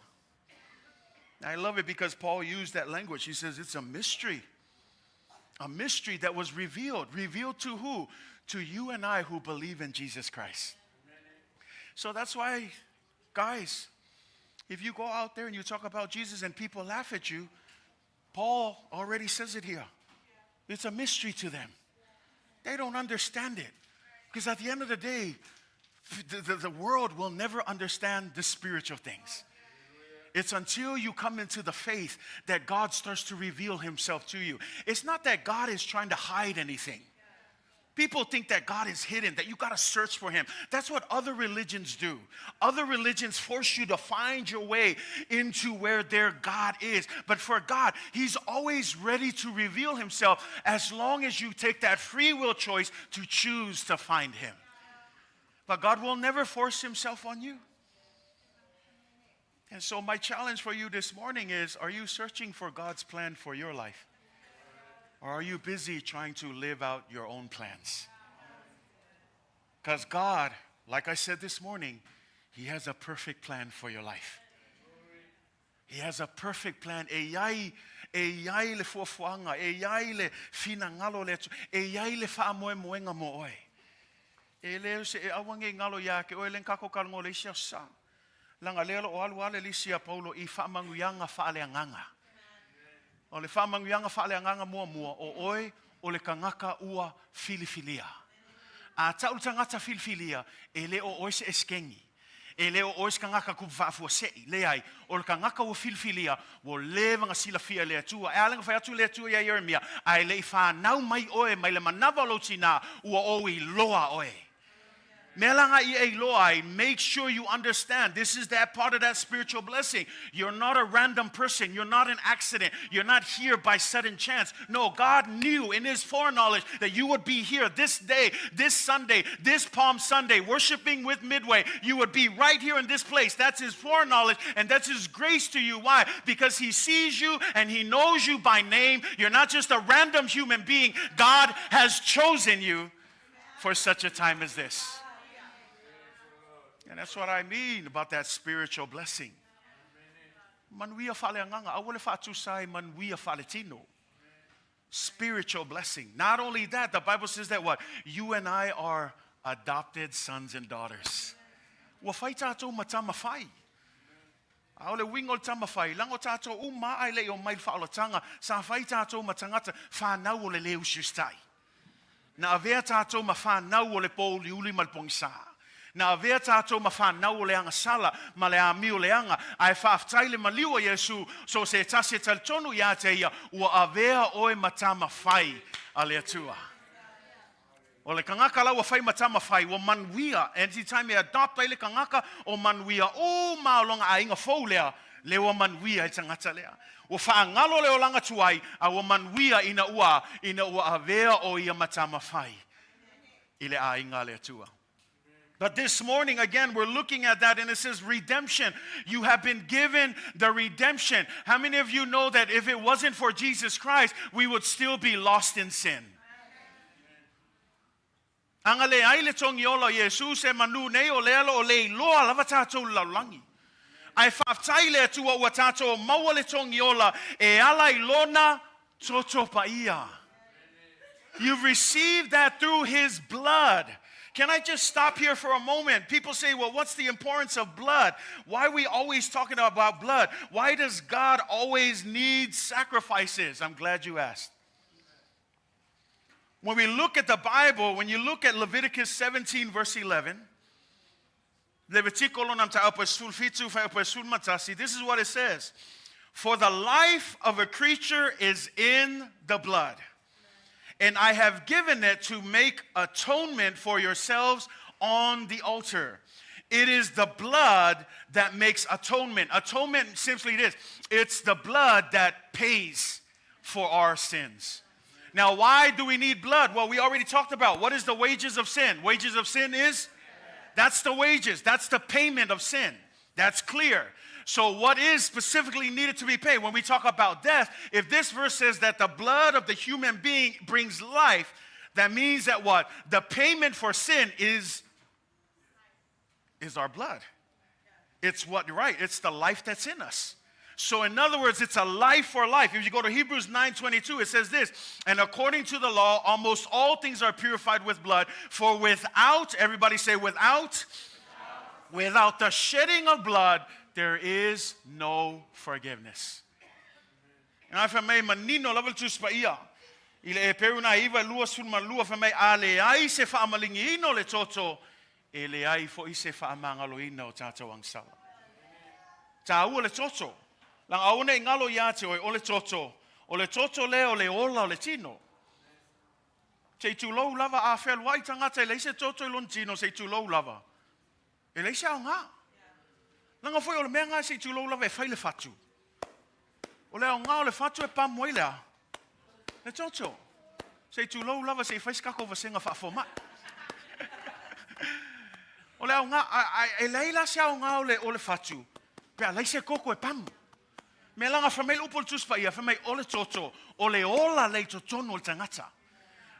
Speaker 1: I love it because Paul used that language. He says it's a mystery. A mystery that was revealed. Revealed to who? To you and I who believe in Jesus Christ. So that's why, guys, if you go out there and you talk about Jesus and people laugh at you, Paul already says it here. It's a mystery to them. They don't understand it. Because at the end of the day, the world will never understand the spiritual things. It's until you come into the faith that God starts to reveal himself to you. It's not that God is trying to hide anything. People think that God is hidden, that you got to search for him. That's what other religions do. Other religions force you to find your way into where their God is. But for God, he's always ready to reveal himself as long as you take that free will choice to choose to find him. But God will never force himself on you. And so my challenge for you this morning is, are you searching for God's plan for your life? Or are you busy trying to live out your own plans? Because God, like I said this morning, he has a perfect plan for your life. He has a perfect plan. E iai le fuafuanga, e iai le finagalo le e iai le faamoemoenga mo oe. E leo se e awange ngalo ya ke oe len kako kalngo le sia sa. Langa lelo o alu ale lisia Paulo I whaamanguyanga whaaleanganga. O le whaamanguyanga whaaleanganga mua o oe o le kangaka ua filifilia. A tau tangata filifilia e le o oe se eskengi. E le o oe se kangaka kuwhaafua sei. Le ai, o le kangaka ua filifilia wo levanga sila fia le atua. E alenga whai atu le atua ya Yeremia. Ai le I whanau mai oe mai le manawa lotina ua oe loa oe. Melanga I e loai, make sure you understand this is that part of that spiritual blessing. You're not a random person. You're not an accident. You're not here by sudden chance. No, God knew in his foreknowledge that you would be here this day, this Sunday, this Palm Sunday, worshiping with Midway. You would be right here in this place. That's his foreknowledge and that's his grace to you. Why? Because he sees you and he knows you by name. You're not just a random human being. God has chosen you for such a time as this. And that's what I mean about that spiritual blessing. Manuia faleanganga, awole fatusai manuia faletino. Spiritual blessing. Not only that, the Bible says that what? You and I are adopted sons and daughters. Wa fai tatou matama fai. Aole wingol tama fai. Lango tatou uma ai le o mai faalatanga. Sa fai tatou matangata whanau o le leu siustai. Na avea tatou ma whanau o le pou liuli malpongisa. Na avea tātou ma whanau leanga sala, ma le amiu leanga, ai whaftai le maliwa Yesu, so se tase taltonu ia te ia, ua avea oe matama whai a le atua. O le kangaka lau a whai matama whai, o manuia, and the time e adopt ai le kangaka, o manuia, o maolonga a inga fau lea, leo manuia I tangata lea. O whaangalo leo langa tuai, a o manuia ina ua avea o ia matama whai. Ile a inga le atua. But this morning, again, we're looking at that, and it says redemption. You have been given the redemption. How many of you know that if it wasn't for Jesus Christ, we would still be lost in sin? Angale aile tong yola Jesus e manu nei o lealo o lei loa lava tātou laulangi. Ai whaftai le atua ua tātou maua le tong yola e ala ilona toto paia. You've received that through his blood. Can I just stop here for a moment? People say, well, what's the importance of blood? Why are we always talking about blood? Why does God always need sacrifices? I'm glad you asked. When we look at the Bible, when you look at Leviticus 17, verse 11, this is what it says. For the life of a creature is in the blood. And I have given it to make atonement for yourselves on the altar. It is the blood that makes atonement. Atonement simply this. It's the blood that pays for our sins. Now, why do we need blood? Well, we already talked about what is the wages of sin. Wages of sin is? That's the wages. That's the payment of sin. That's clear. So what is specifically needed to be paid? When we talk about death, if this verse says that the blood of the human being brings life, that means that what? The payment for sin is is our blood. It's it's the life that's in us. So in other words, it's a life for life. If you go to Hebrews 9:22, it says this, and according to the law, almost all things are purified with blood, for without, everybody say without the shedding of blood, there is no forgiveness. And I may manino level to spaia. Ile e peruna iva lua sulma lua fa mai ale ai se fa amalingi ino le toto e le ai fo ise fa amangalo ino tato ang sala. Ta ua le toto. Lang aune ngalo yate o le toto. O le toto leo le ola o le tino. Se tu lo lava a fel wai tangata le se toto i lon tino se tu lo lava. E le sa nga. Lang foi o le menga se tu lo lava e fai le fatu. O le nga o le fatu e pa moilea. Le toto. Se tu lo lava se fai skako va senga fa foma. O le nga e leila se nga o le fatu. Pe le se koko e pam. Me langa famel upol tus pa ia famai o le toto o le ola le totono o tangata.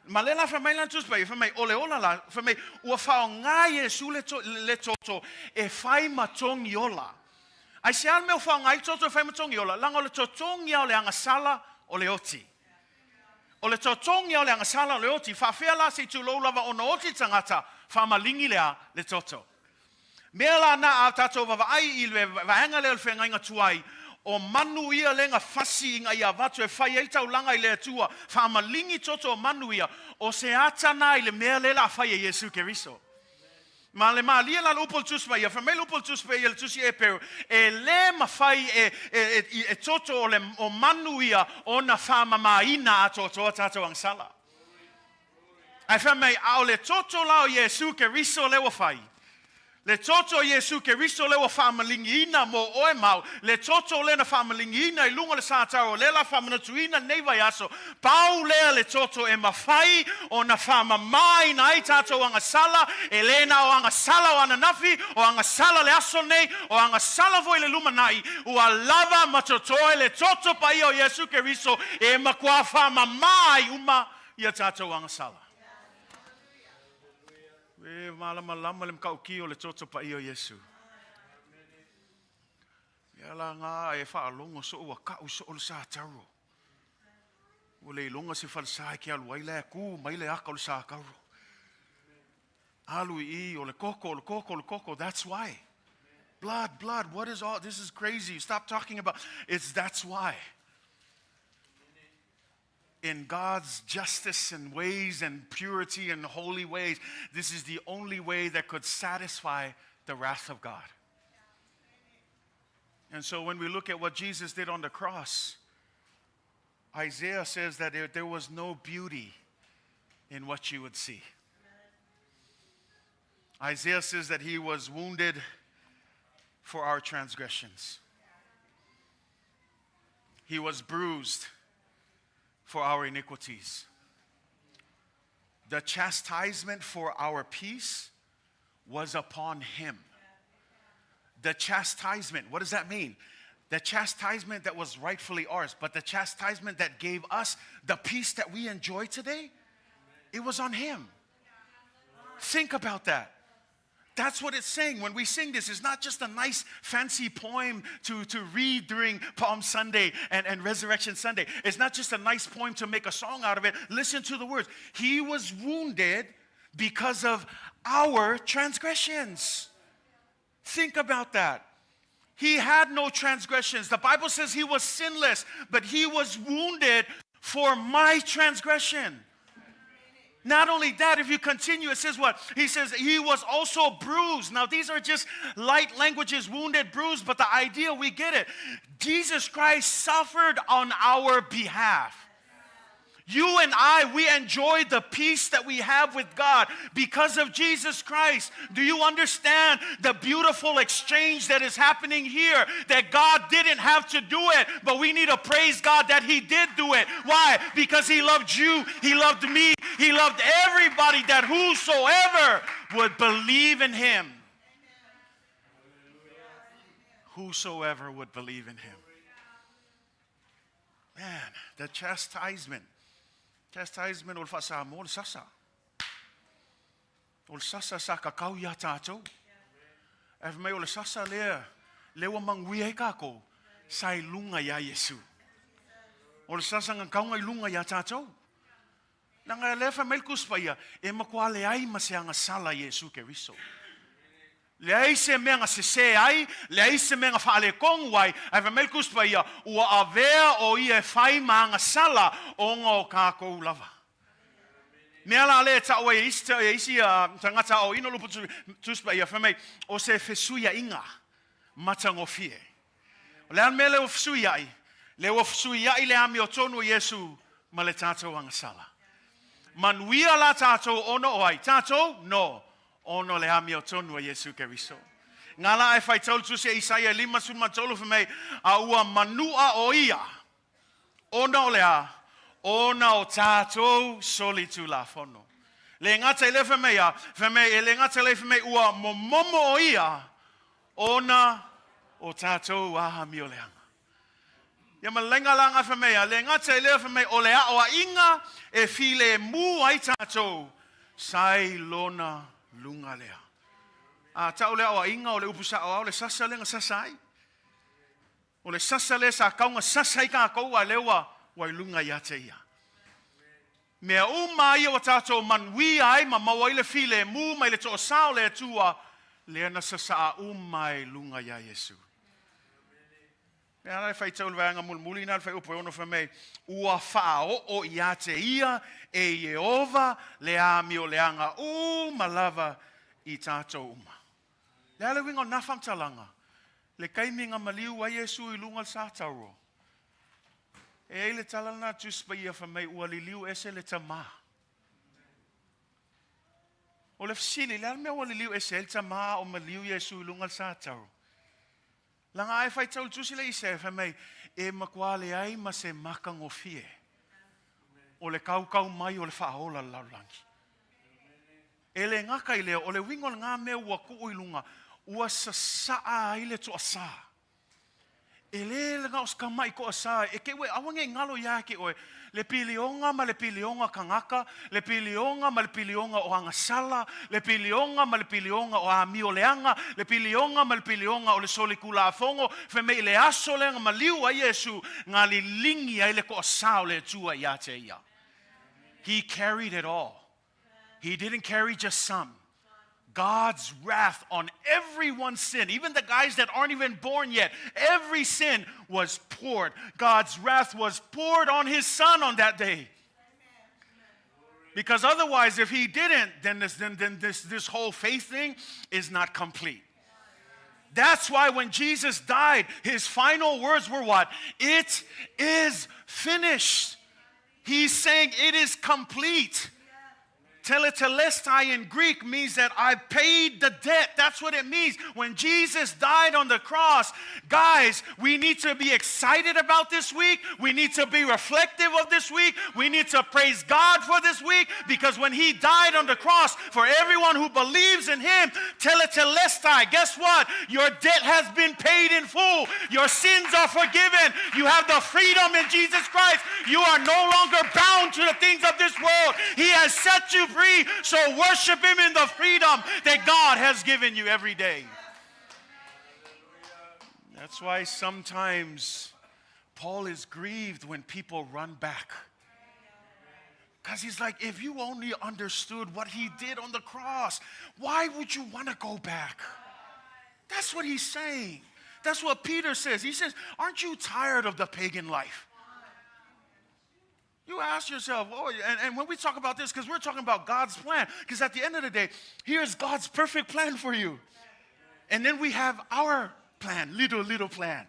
Speaker 1: Ma le la famai lan tus pa ia famai o le ola la famai ua fa nga Yesu le toto e fai matong yola. Ai se al me fa nga I toto e fai matong yola langa o le totong ia o le anga sala o le oti. O le totong ia o le anga sala o le oti fa fea la se tu lo lava o no oti tangata fa malingi lea le toto. Mea la na a tato wa ai I le vaenga le whenga inga tuai o manu ia lenga fasi inga ia watu e whai eitau langa I le atua wha malingi toto o manu ia o se atana I le mea le la whai e Yesu Keriso. Ma le ma lia la upol tuspa ia whamei upol tuspa ia le tusi e peru e le ma whai e toto o manu ia o na whama maina a toto tato ang sala. Ai whamei au le toto lao Yesu Keriso le wa whai. Le toto Yesu Keriso le wa whamalingiina mo oe mau. Le toto le na whamalingiina I lunga le sātaro. Le la whamanatuina nei vai aso. Pau lea le toto e mawhai o na whamamai na I tātou anga sala. E le na o anga sala o ananafi. O anga sala le aso nei. O anga sala voi le lumanai. Ua lava matotoe le toto pa I o Yesu Keriso. E makua whamamai uma ia tātou anga sala. E malama le mkauki o le toto pa I o Yesu. Ia la ngā e whaalongo so ua kau so o le sātaro. O le ilonga se whalsai ki alu aile ku mai le aka o le sākaro. Alu I o le koko, that's why. Blood, what is all, this is crazy. Stop talking about, that's why. In God's justice and ways and purity and holy ways, this is the only way that could satisfy the wrath of God. And so when we look at what Jesus did on the cross, Isaiah says that there was no beauty in what you would see. Isaiah says that he was wounded for our transgressions. He was bruised for our iniquities. The chastisement for our peace was upon him. The chastisement, what does that mean? The chastisement that was rightfully ours, but the chastisement that gave us the peace that we enjoy today, it was on him. Think about that. That's what it's saying when we sing this. It's not just a nice fancy poem to read during Palm Sunday and Resurrection Sunday. It's not just a nice poem to make a song out of it. Listen to the words. He was wounded because of our transgressions. Think about that. He had no transgressions. The Bible says he was sinless, but he was wounded for my transgression. Not only that, if you continue, it says what? He says he was also bruised. Now, these are just light languages, wounded, bruised, but the idea, we get it. Jesus Christ suffered on our behalf. You and I, we enjoy the peace that we have with God because of Jesus Christ. Do you understand the beautiful exchange that is happening here? That God didn't have to do it, but we need to praise God that he did do it. Why? Because he loved you, he loved me, he loved everybody, that whosoever would believe in him. Whosoever would believe in him. Man, the chastisement ol fasa ol sasa sa kakau ya tātou. E whamei o le sasa lea, lewa mangui e kako, sai lunga ia Yesu. O le sasa ngang kaunga i lunga ia tātou. Nanga le whamei kuspaia, e makua le ai ma se anga sala Yesu ke riso. Le ai se mea nga se ai, le ai se mea nga whaale kongu ai, ai whamei kuspaia, ua avea o ia whai ma anga sala o ngā kako lava. Mea la le ta o e isi tangata o ino lupu tuspa ia whamei o se fesuia inga matango fie. Le an mele o fesuia ai, le o fesuia i le ami o tonu Yesu ma le tātou anga sala. Manuia la tātou ono o ai, tātou no, ono le ami o tonu Yesu Keriso. Ngala e whai taulu tusia Isaia 5:3 whamei a ua manua o ia, ono o le a, ona o tātou soli tu la fono. Le ngata le whamei e le ngata le whamei ua momomo o ia, ona o tātou aha mi o leanga. Ia malenga langa whamei, le ngata le whamei o le a o a inga e file mu ai tātou, sai lona lunga lea. A tau lea o a inga o le upusa o le sasa le nga sasai. O le sasa le sa kaunga sasai ka kaua lewa, wai lunga ia te ia. Mea mai o tātou manui ai, ma maua ile file mu, mai le toa sao le atua, le ana sasa a mai lunga ia Yesu. Mea nai whai tau lewaanga mulmuli, nai whai upo ono whamei, ua whao o ia te ia, e Yehova le ami o leanga, malava i tātou uma. Le ale wingo nafam talanga, le kaiminga maliu a Yesu i lunga sa tauro. E le talana tuspa ia whamei ua li liu ese le tama. O le fsili, le almea ua li liu ese le tama o ma liu Yesu ilungal sa tau. Langa ai whai tau tusi le ise whamei e makua le ai ma se makang o fie. O le kau mai o le whaola laulangi. E le ngaka i leo, o le wingol ngā mea ua kuo ilunga, ua sasaa i le toa saa. E le nga oska mai ko asa e ke we awange ngalo ya ke oe le pilionga ma le pilionga kangaka le pilionga ma le pilionga o anga sala le pilionga ma le pilionga o ami o leanga le pilionga ma le pilionga o le soli kula fongo fe me le aso le ma liu a Yesu nga li lingi ai le ko asa o le tua ya te ia. He carried it all. He didn't carry just some. God's wrath on everyone's sin, even the guys that aren't even born yet, every sin was poured. God's wrath was poured on his son on that day. Because otherwise, if he didn't, then this whole faith thing is not complete. That's why when Jesus died, his final words were what? It is finished. He's saying it is complete. Tetelestai in Greek means that I paid the debt. That's what it means. When Jesus died on the cross, guys, we need to be excited about this week. We need to be reflective of this week. We need to praise God for this week because when he died on the cross, for everyone who believes in him, tetelestai, guess what? Your debt has been paid in full. Your sins are forgiven. You have the freedom in Jesus Christ. You are no longer bound to the things of this world. He has set you free. So worship him in the freedom that God has given you every day. That's why sometimes Paul is grieved when people run back. Because he's like, if you only understood what he did on the cross, why would you want to go back? That's what he's saying. That's what Peter says. He says, aren't you tired of the pagan life? You ask yourself, and when we talk about this, because we're talking about God's plan, because at the end of the day, here's God's perfect plan for you. And then we have our plan, little plan.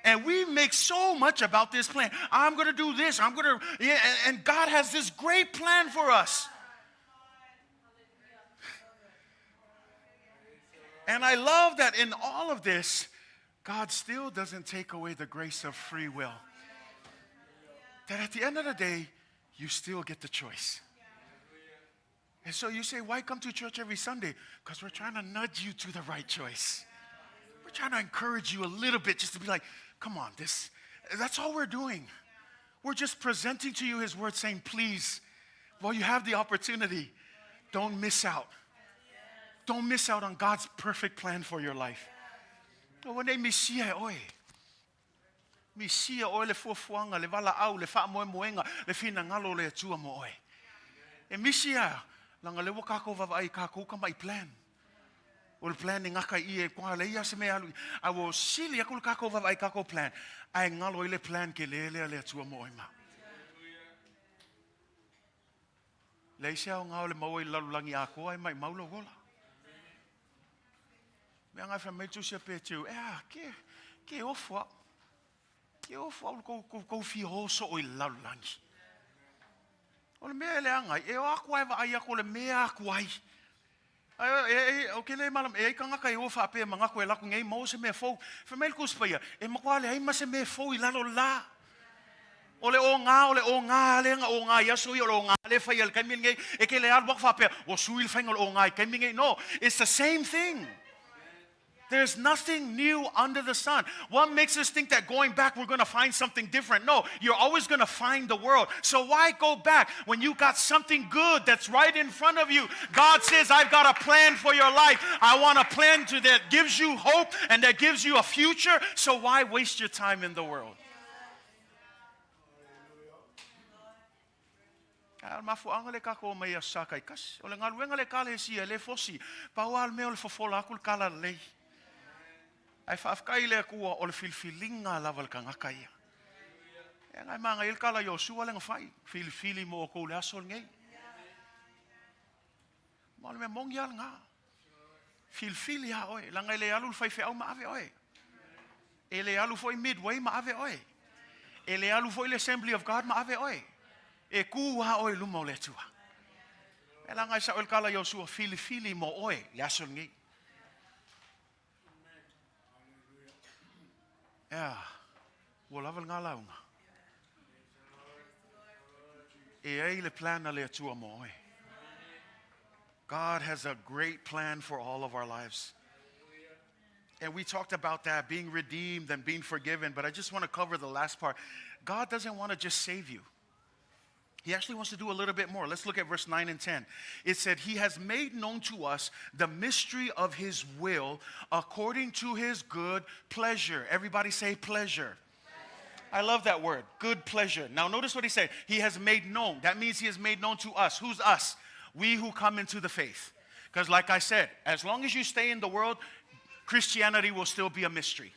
Speaker 1: And we make so much about this plan. I'm going to do this. And God has this great plan for us. And I love that in all of this, God still doesn't take away the grace of free will. That at the end of the day, you still get the choice. And so you say, why come to church every Sunday? Because we're trying to nudge you to the right choice. We're trying to encourage you a little bit just to be like, come on, that's all we're doing. We're just presenting to you his word saying, please, while you have the opportunity, don't miss out. Don't miss out on God's perfect plan for your life. When they misia oi. Misia oi le fuafuanga, le vala au, le wha moe moenga, le finagalo le atua mo oi. E misia, langa le wakako vavai kako ka mai plan. O le plan ni ngaka I e kwa le ia se me alu. I will sili akul kako vavai kako plan. Ai ngalo I le plan ke le atua mo oi ma. Le isia o ngao le mau I lalulangi ako ai mai maulo gola. Me anga fa me tu se pe tu. Ke ofwa. Ke ofwa ko fi ho so o lalulangi. O le mea le anga, e o aku ai wa ai ako le mea aku ai. O ke le malam, e ka ngaka I o wha pe mga koe laku ngei mo se mea fau. Whamel kuspaya, e makwa le haima se mea fau I lalo la. O le o ngā le nga o ngā yasu I o le o ngā le whai al kaiming ngei, e ke le alwak wha pe, o suil whainga o ngā kaiming ngei. No, it's the same thing. There's nothing new under the sun. What makes us think that going back we're going to find something different? No, you're always going to find the world. So why go back when you got something good that's right in front of you? God says, I've got a plan for your life. I want a plan that gives you hope and that gives you a future. So why waste your time in the world? Mafu angale kako mai sakai kas. Ole ngaluenga le Ekalesia le fosi. Paual me ole fofola akul kala lei. Ai whaafkai lea kua o le filfilinga lava le kangaka ia. E ngai manga il kala Yosua lenga whai. Filfili mo o kou le asol ngei. Ma le me mongi al ngā. Filfili ha oe. Langa le alu whai whi au ma ave oe. E le alu foi Midway ma ave oe. E le alu foi le Assembly of God ma ave oe. E ku ha oe luma o le tua. E langa sa o il kala Yosua filfili mo oe le asol ngei. Yeah, wo lavel ngā launga. E ei le plana le atua mo oi. God has a great plan for all of our lives. And we talked about that, being redeemed and being forgiven, but I just want to cover the last part. God doesn't want to just save you. He actually wants to do a little bit more. Let's look at verse 9 and 10. It said, He has made known to us the mystery of His will according to His good pleasure. Everybody say pleasure. I love that word, good pleasure. Now notice what he said. He has made known. That means He has made known to us. Who's us? We who come into the faith. Because like I said, as long as you stay in the world, Christianity will still be a mystery.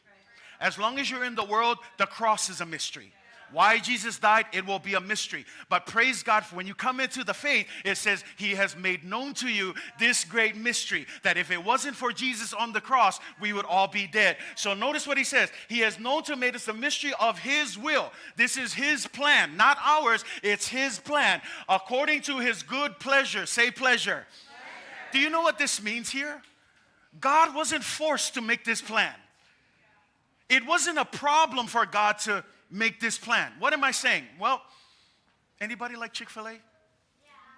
Speaker 1: As long as you're in the world, the cross is a mystery. Why Jesus died, it will be a mystery. But praise God, for when you come into the faith, it says He has made known to you this great mystery, that if it wasn't for Jesus on the cross, we would all be dead. So notice what he says. He has known to make us the mystery of His will. This is His plan, not ours. It's His plan, according to His good pleasure. Say pleasure. Do you know what this means here? God wasn't forced to make this plan. It wasn't a problem for God to make this plan. What am I saying? Well, anybody like Chick-fil-A? Yeah.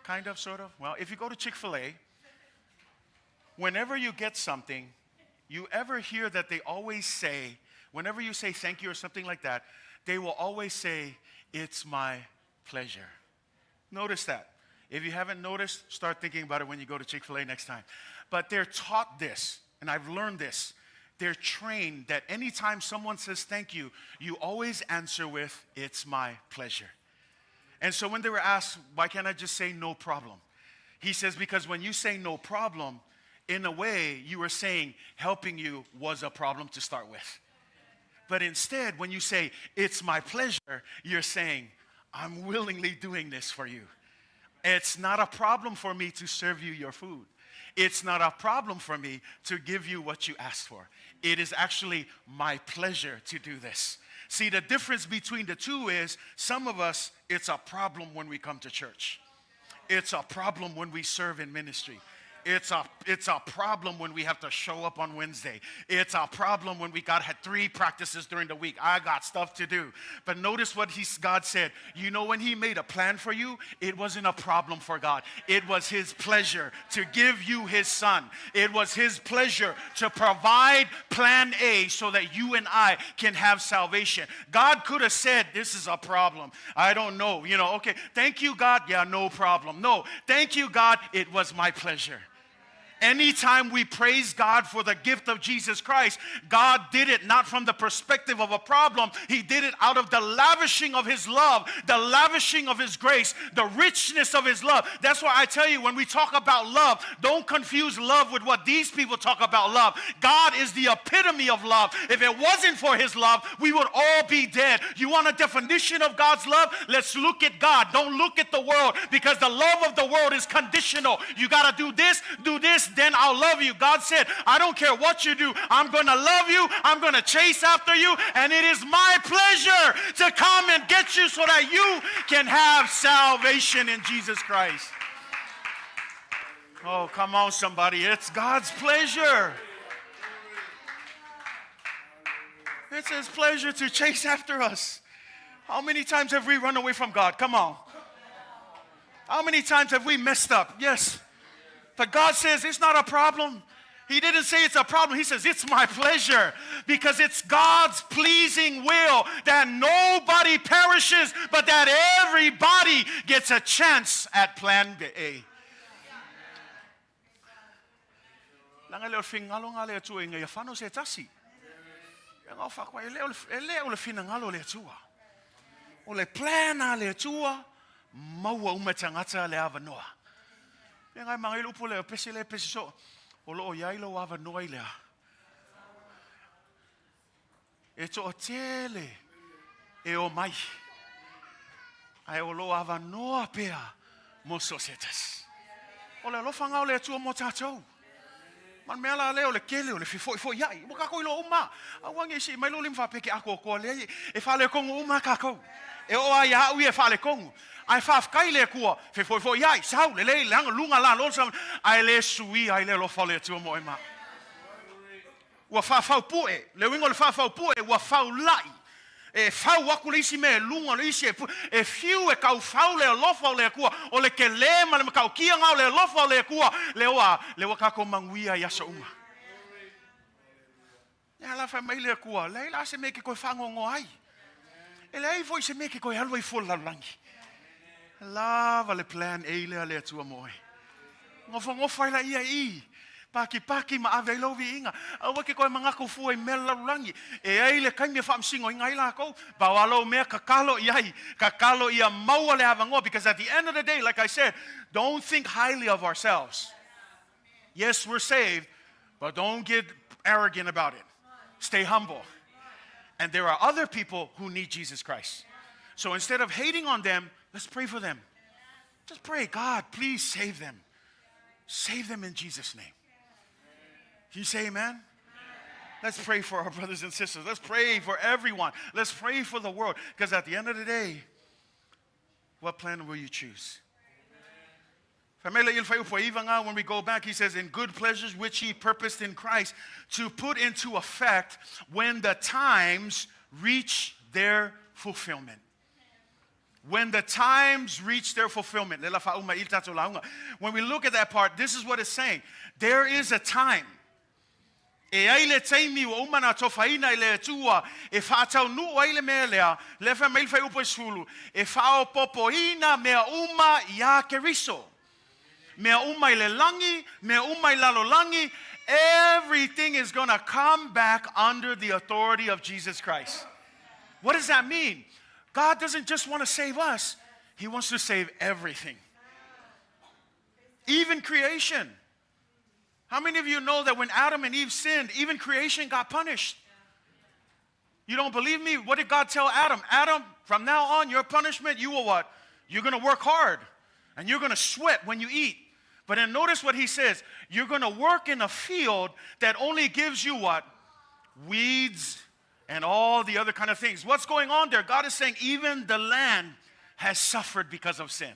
Speaker 1: Kind of, sort of? Well, if you go to Chick-fil-A, whenever you get something, you ever hear that they always say, whenever you say thank you or something like that, they will always say, it's my pleasure. Notice that. If you haven't noticed, start thinking about it when you go to Chick-fil-A next time. But they're taught this, and I've learned this. They're trained that anytime someone says thank you, you always answer with, it's my pleasure. And so when they were asked, why can't I just say no problem? He says, because when you say no problem, in a way, you are saying helping you was a problem to start with. But instead, when you say, it's my pleasure, you're saying, I'm willingly doing this for you. It's not a problem for me to serve you your food. It's not a problem for me to give you what you asked for. It is actually my pleasure to do this. See, the difference between the two is some of us, it's a problem when we come to church. It's a problem when we serve in ministry. It's a problem when we have to show up on Wednesday. It's a problem when we had 3 practices during the week. I got stuff to do. But notice what God said. You know, when He made a plan for you, it wasn't a problem for God. It was His pleasure to give you His Son. It was His pleasure to provide plan A so that you and I can have salvation. God could have said, this is a problem. I don't know. Okay, thank you, God. Yeah, no problem. No, thank you, God. It was my pleasure. Anytime we praise God for the gift of Jesus Christ, God did it not from the perspective of a problem. He did it out of the lavishing of His love, the lavishing of His grace, the richness of His love. That's why I tell you, when we talk about love, don't confuse love with what these people talk about love. God is the epitome of love. If it wasn't for His love, we would all be dead. You want a definition of God's love? Let's look at God. Don't look at the world, because the love of the world is conditional. You got to do this, then I'll love you. God said, I don't care what you do. I'm going to love you. I'm going to chase after you. And it is my pleasure to come and get you so that you can have salvation in Jesus Christ. Oh, come on, somebody. It's God's pleasure. It's His pleasure to chase after us. How many times have we run away from God? Come on. How many times have we messed up? Yes. But God says it's not a problem. He didn't say it's a problem. He says it's my pleasure, because it's God's pleasing will that nobody perishes, but that everybody gets a chance at plan A. Langa leo Finagalo nga leo Atua inga yafano se tasi. Nga fakwa leo le Finagalo le Atua. O le plana le Atua maua umatangata le avanoa. Ngai mangai lupu le pese so o lo yai lo ava noi le. E to tele e o mai. Ai o lo ava noa pea mo societas. O le lo fanga le tu mo tatou. Man mela le o le kele o le fo yai. Mo ka ko lo uma. Awangi si mai lo limfa peke ako ko le e fa le kongu uma ka ko. E o ai ha ui e fa le kongu. Ai fa kai le kua fe fo yai sau le lang lunga la lo sam ai le sui ai le lo fa le tu mo ema wa fa pue le wingo le fa pue wa fa lai e fa wa ku le si me lunga le si e fiu e ka fa le lo fa le kua o le ke le ma le ka kia nga le lo fa le kua le wa ka ko manguia ya so uma ya la fa mai le kua le la se me ke ko fa ngo ai e le foi se me ke ko halwa I fo la langi lava le plan e le ale Atua moe. Ngofa la ia I. Paki ma ave lovi inga. Awa ke koe mangako fu e mela lulangi. E ai le kai me whamsingo inga I la ko. Bawalo mea kakalo iai. Kakalo ia maua le avangoa. Because at the end of the day, like I said, don't think highly of ourselves. Yes, we're saved, but don't get arrogant about it. Stay humble. And there are other people who need Jesus Christ. So instead of hating on them, let's pray for them. Just pray, God, please save them. Save them in Jesus' name. Can you say amen? Let's pray for our brothers and sisters. Let's pray for everyone. Let's pray for the world. Because at the end of the day, what plan will you choose? When we go back, he says, in good pleasures which He purposed in Christ to put into effect when the times reach their fulfillment. When the times reach their fulfillment. When we look at that part, this is what it's saying. There is a time. E ai le taimi o umana tofaina I le Atua, e whātau nu ai le mea lea, le wha meil whai upo sulu, e whao popoina mea uma ia keriso. Mea uma I le langi, mea uma I lalo langi, everything is going to come back under the authority of Jesus Christ. What does that mean? God doesn't just want to save us. He wants to save everything. Even creation. How many of you know that when Adam and Eve sinned, even creation got punished? You don't believe me? What did God tell Adam? Adam, from now on, your punishment, you will what? You're going to work hard. And you're going to sweat when you eat. But then notice what he says. You're going to work in a field that only gives you what? Weeds and all the other kind of things. What's going on there? God is saying even the land has suffered because of sin.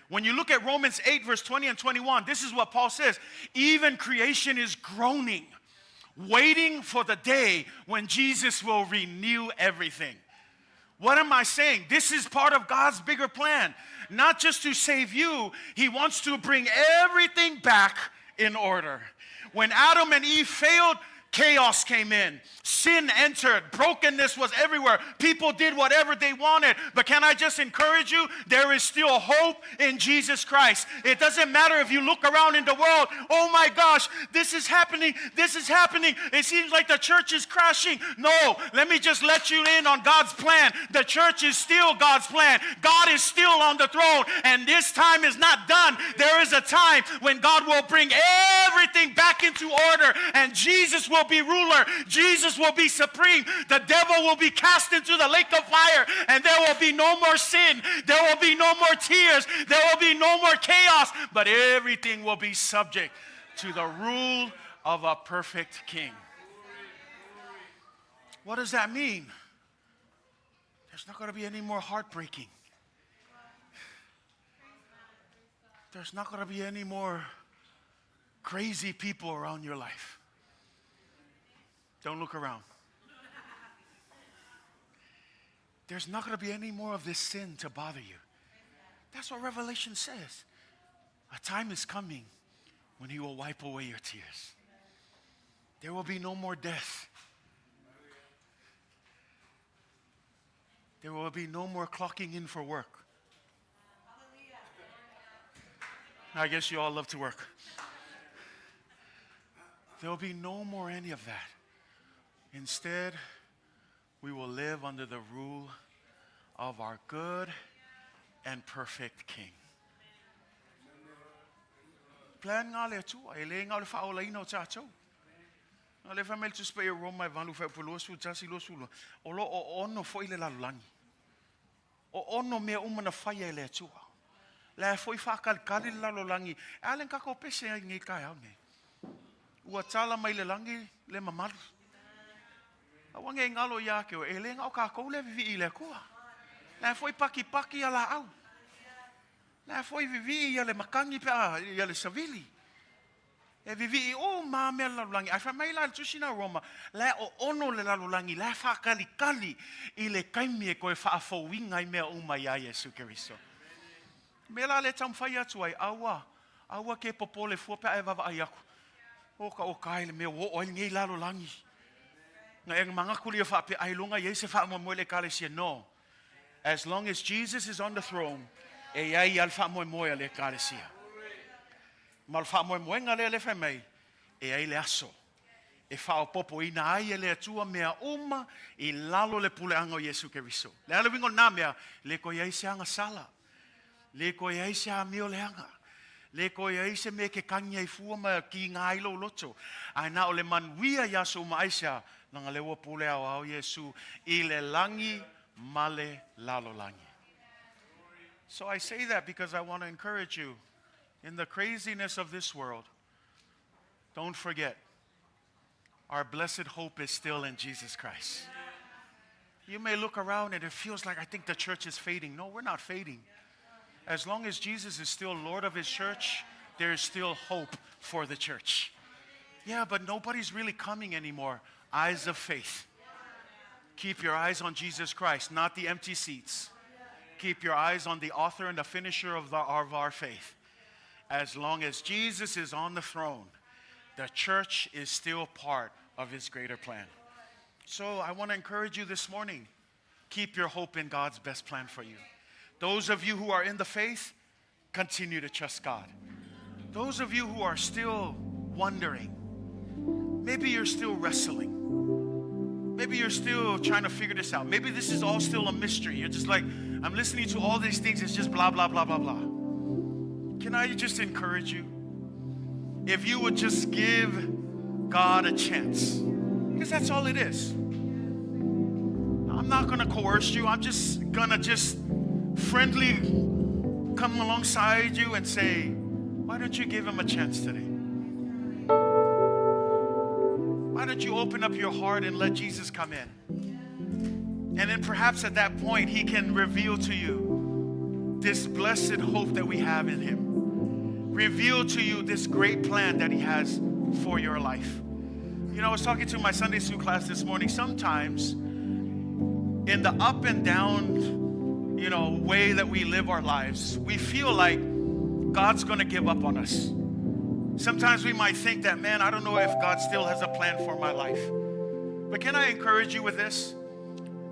Speaker 1: When you look at Romans 8, verse 20 and 21, this is what Paul says. Even creation is groaning, waiting for the day when Jesus will renew everything. What am I saying? This is part of God's bigger plan. Not just to save you, He wants to bring everything back in order. When Adam and Eve failed, chaos came in. Sin entered. Brokenness was everywhere. People did whatever they wanted. But can I just encourage you? There is still hope in Jesus Christ. It doesn't matter if you look around in the world. Oh my gosh, this is happening. This is happening. It seems like the church is crashing. No, let me just let you in on God's plan. The church is still God's plan. God is still on the throne. And this time is not done. There is a time when God will bring everything back into order. And Jesus will be ruler. Jesus will be supreme. The devil will be cast into the lake of fire, and there will be no more sin. There will be no more tears. There will be no more chaos, but everything will be subject to the rule of a perfect king. What does that mean? There's not going to be any more heartbreaking. There's not going to be any more crazy people around your life. Don't look around. There's not going to be any more of this sin to bother you. That's what Revelation says. A time is coming when he will wipe away your tears. There will be no more death. There will be no more clocking in for work. I guess you all love to work. There will be no more any of that. Instead, we will live under the rule of our good and perfect King. Plan nga le Atua, ele nga le faola ino tatou. Nga le famel tu spei Roma valu fa polosu tasi lo sulo. Olo o ono foi le lalangi. O ono me umana faia le Atua. La foi fa kalkali la lolangi. Alen ka ko pese ngi kai ame. Ua tala mai le langi le mamalu. Awange ngalo yake o ele nga o ka ko le vivi ile kua. La foi paki ala au. La foi vivi ia le makangi pa ia le savili. E vivi o ma me la langi. Ai fa mai la tusina Roma. La o ono le la langi la fa kali ile kaimi e ko fa fo winga i me o mai ya Yesu Kristo. Me la le tam fai atu ai awa ke popole fu pa e va ai aku. O ka ile me o ngi la langi. Na eng manga kulia fa pe ai longa ye se fa mo le Ekalesia no. As long as Jesus is on the throne, e ai al fa mo le Ekalesia. Mal fa mo nga le fa mai e ai le aso. E fa o popo ina ai le Atua mea uma I lalo le pule anga o Yesu Kristo. Le ala wingo na mea le ko ye se anga sala. Le ko ye se a mio le anga. Le ko ye se me ke kanya I fu ma ki ngai lo loto. Ai na o le man wia ya so ma aisa nanga le wo pule ao Yesu I le langi male lalo langi. So I say that because I want to encourage you in the craziness of this world. Don't forget, our blessed hope is still in Jesus Christ. You may look around and it feels like I think the church is fading. No, we're not fading. As long as Jesus is still Lord of his church, there is still hope for the church. Yeah, but nobody's really coming anymore. Eyes of faith. Keep your eyes on Jesus Christ, not the empty seats. Keep your eyes on the author and the finisher of our faith. As long as Jesus is on the throne, the church is still part of his greater plan. So I want to encourage you this morning, keep your hope in God's best plan for you. Those of you who are in the faith, continue to trust God. Those of you who are still wondering, maybe you're still wrestling. Maybe you're still trying to figure this out. Maybe this is all still a mystery. You're just like, I'm listening to all these things. It's just blah, blah, blah, blah, blah. Can I just encourage you? If you would just give God a chance. Because that's all it is. I'm not going to coerce you. I'm just going to friendly come alongside you and say, why don't you give him a chance today? Why don't you open up your heart and let Jesus come in? And then perhaps at that point, he can reveal to you this blessed hope that we have in him. Reveal to you this great plan that he has for your life. You know, I was talking to my Sunday school class this morning. Sometimes in the up and down, way that we live our lives, we feel like God's going to give up on us. Sometimes we might think that, man, I don't know if God still has a plan for my life. But can I encourage you with this?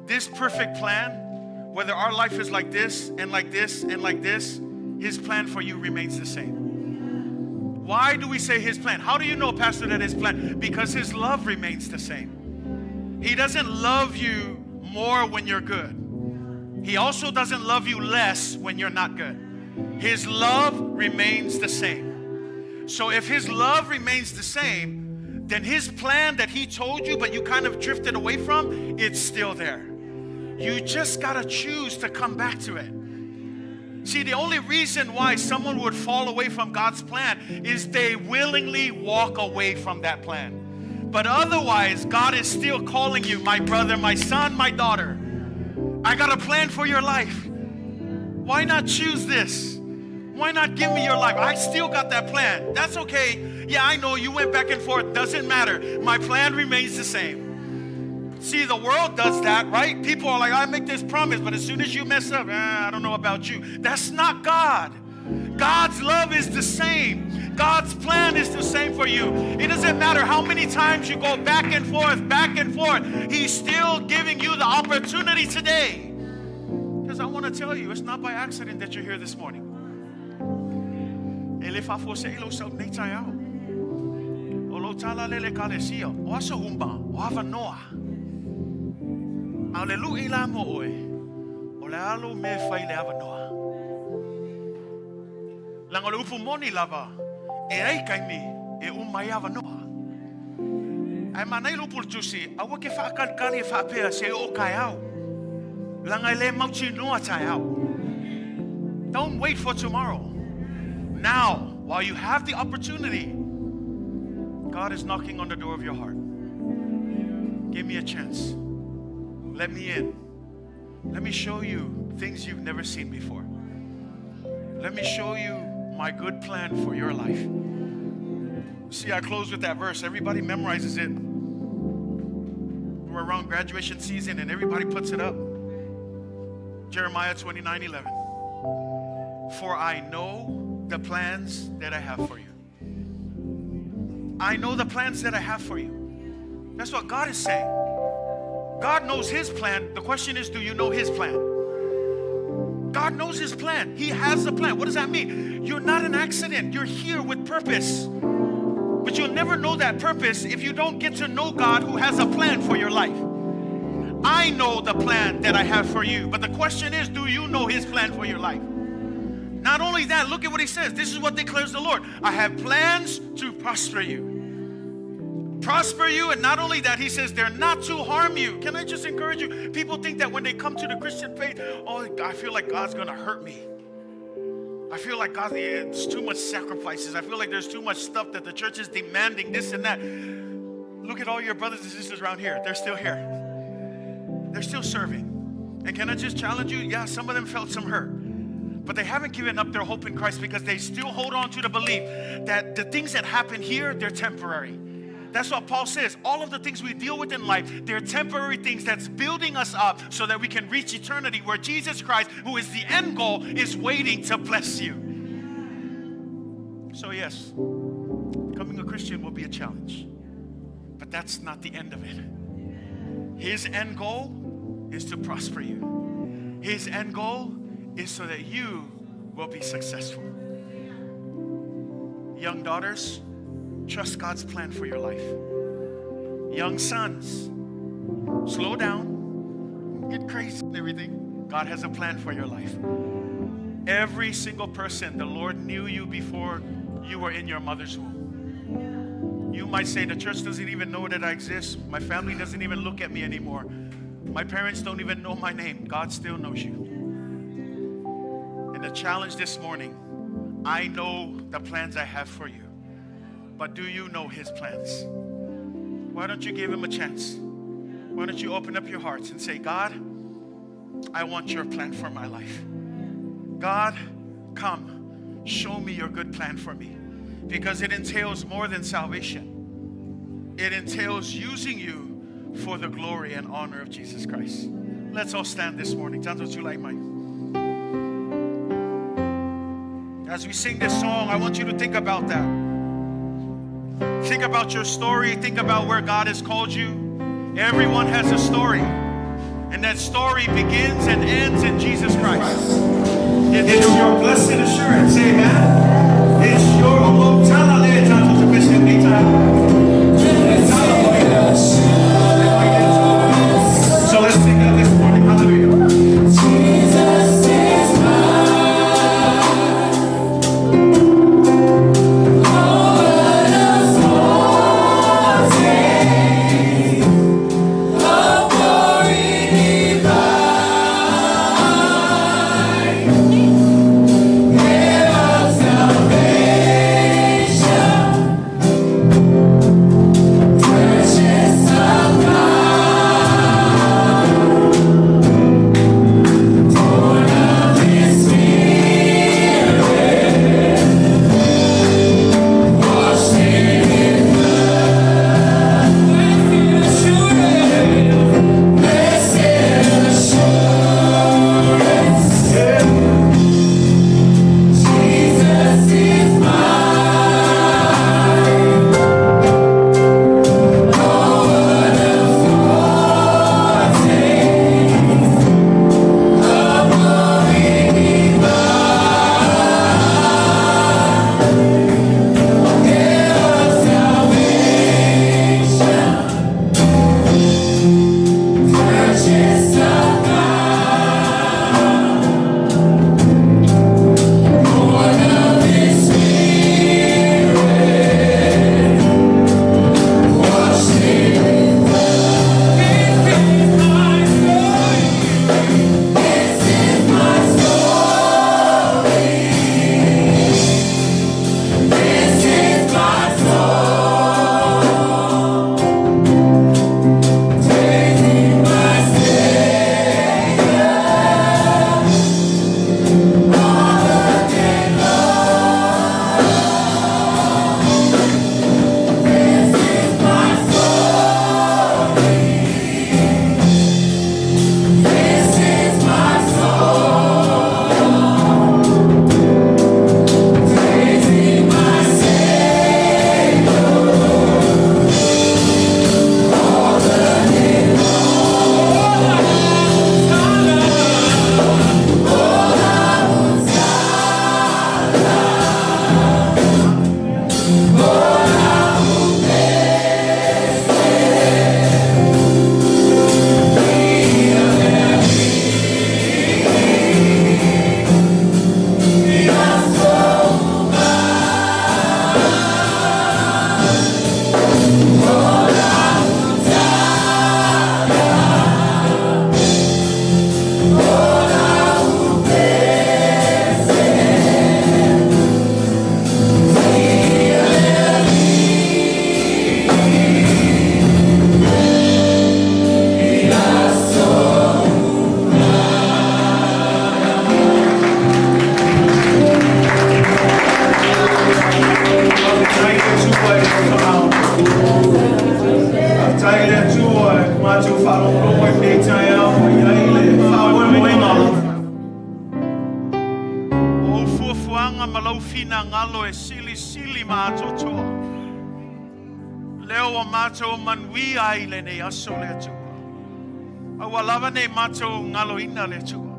Speaker 1: This perfect plan, whether our life is like this and like this and like this, His plan for you remains the same. Why do we say His plan? How do you know, Pastor, that His plan? Because His love remains the same. He doesn't love you more when you're good. He also doesn't love you less when you're not good. His love remains the same. So if His love remains the same, then His plan that He told you but you kind of drifted away from, it's still there. You just got to choose to come back to it. See, the only reason why someone would fall away from God's plan is they willingly walk away from that plan. But otherwise, God is still calling you, my brother, my son, my daughter. I got a plan for your life. Why not choose this? Why not give me your life? I still got that plan. That's okay. Yeah, I know you went back and forth. Doesn't matter. My plan remains the same. See, the world does that, right? People are like, I make this promise, but as soon as you mess up, I don't know about you. That's not God. God's love is the same. God's plan is the same for you. It doesn't matter how many times you go back and forth, back and forth. He's still giving you the opportunity today. Because I want to tell you, it's not by accident that you're here this morning. Aleluia mo oe. Ole alo me fai le avanoa. Lang ole upu moni lava. E ai kai mi e umai avanoa. Ai manai lupu tusi, awa ke whaakali e whaapea se o kai au. Lang ai le mauti noa tai au. Don't wait for tomorrow. Now, while you have the opportunity, God is knocking on the door of your heart. Give me a chance. Let me in. Let me show you things you've never seen before. Let me show you my good plan for your life. See, I close with that verse. Everybody memorizes it. We're around graduation season and everybody puts it up. Jeremiah 29:11. For I know the plans that I have for you. I know the plans that I have for you. That's what God is saying. God knows His plan. The question is, do you know His plan? God knows His plan. He has a plan. What does that mean? You're not an accident. You're here with purpose. But you'll never know that purpose if you don't get to know God who has a plan for your life. I know the plan that I have for you. But the question is, do you know His plan for your life? Not only that, look at what He says. This is what declares the Lord. I have plans to prosper you. Prosper you, and not only that, He says they're not to harm you. Can I just encourage you? People think that when they come to the Christian faith, oh, I feel like God's going to hurt me. I feel like God, there's too much sacrifices. I feel like there's too much stuff that the church is demanding, this and that. Look at all your brothers and sisters around here. They're still here. They're still serving. And can I just challenge you? Yeah, some of them felt some hurt. But they haven't given up their hope in Christ because they still hold on to the belief that the things that happen here, they're temporary. That's what Paul says. All of the things we deal with in life, they're temporary things that's building us up so that we can reach eternity where Jesus Christ, who is the end goal, is waiting to bless you. So yes, becoming a Christian will be a challenge. But that's not the end of it. His end goal is to prosper you. His end goal is so that you will be successful. Young daughters, trust God's plan for your life. Young sons, slow down, get crazy and everything. God has a plan for your life. Every single person, the Lord knew you before you were in your mother's womb. You might say, the church doesn't even know that I exist. My family doesn't even look at me anymore. My parents don't even know my name. God still knows you. And the challenge this morning, I know the plans I have for you. But do you know His plans? Why don't you give Him a chance? Why don't you open up your hearts and say, God, I want your plan for my life. God, come, show me your good plan for me. Because it entails more than salvation. It entails using you for the glory and honor of Jesus Christ. Let's all stand this morning. As we sing this song, I want you to think about that. Think about your story. Think about where God has called you. Everyone has a story. And that story begins and ends in Jesus Christ. It is your blessed assurance. Amen. It's your so let's sing that this morning. Hallelujah. Jesus is Finagalo e sili ma Atoatoa. Leo o matou manui ai le nei aso le atua. Aua lava nei matou ngalo ina le atua.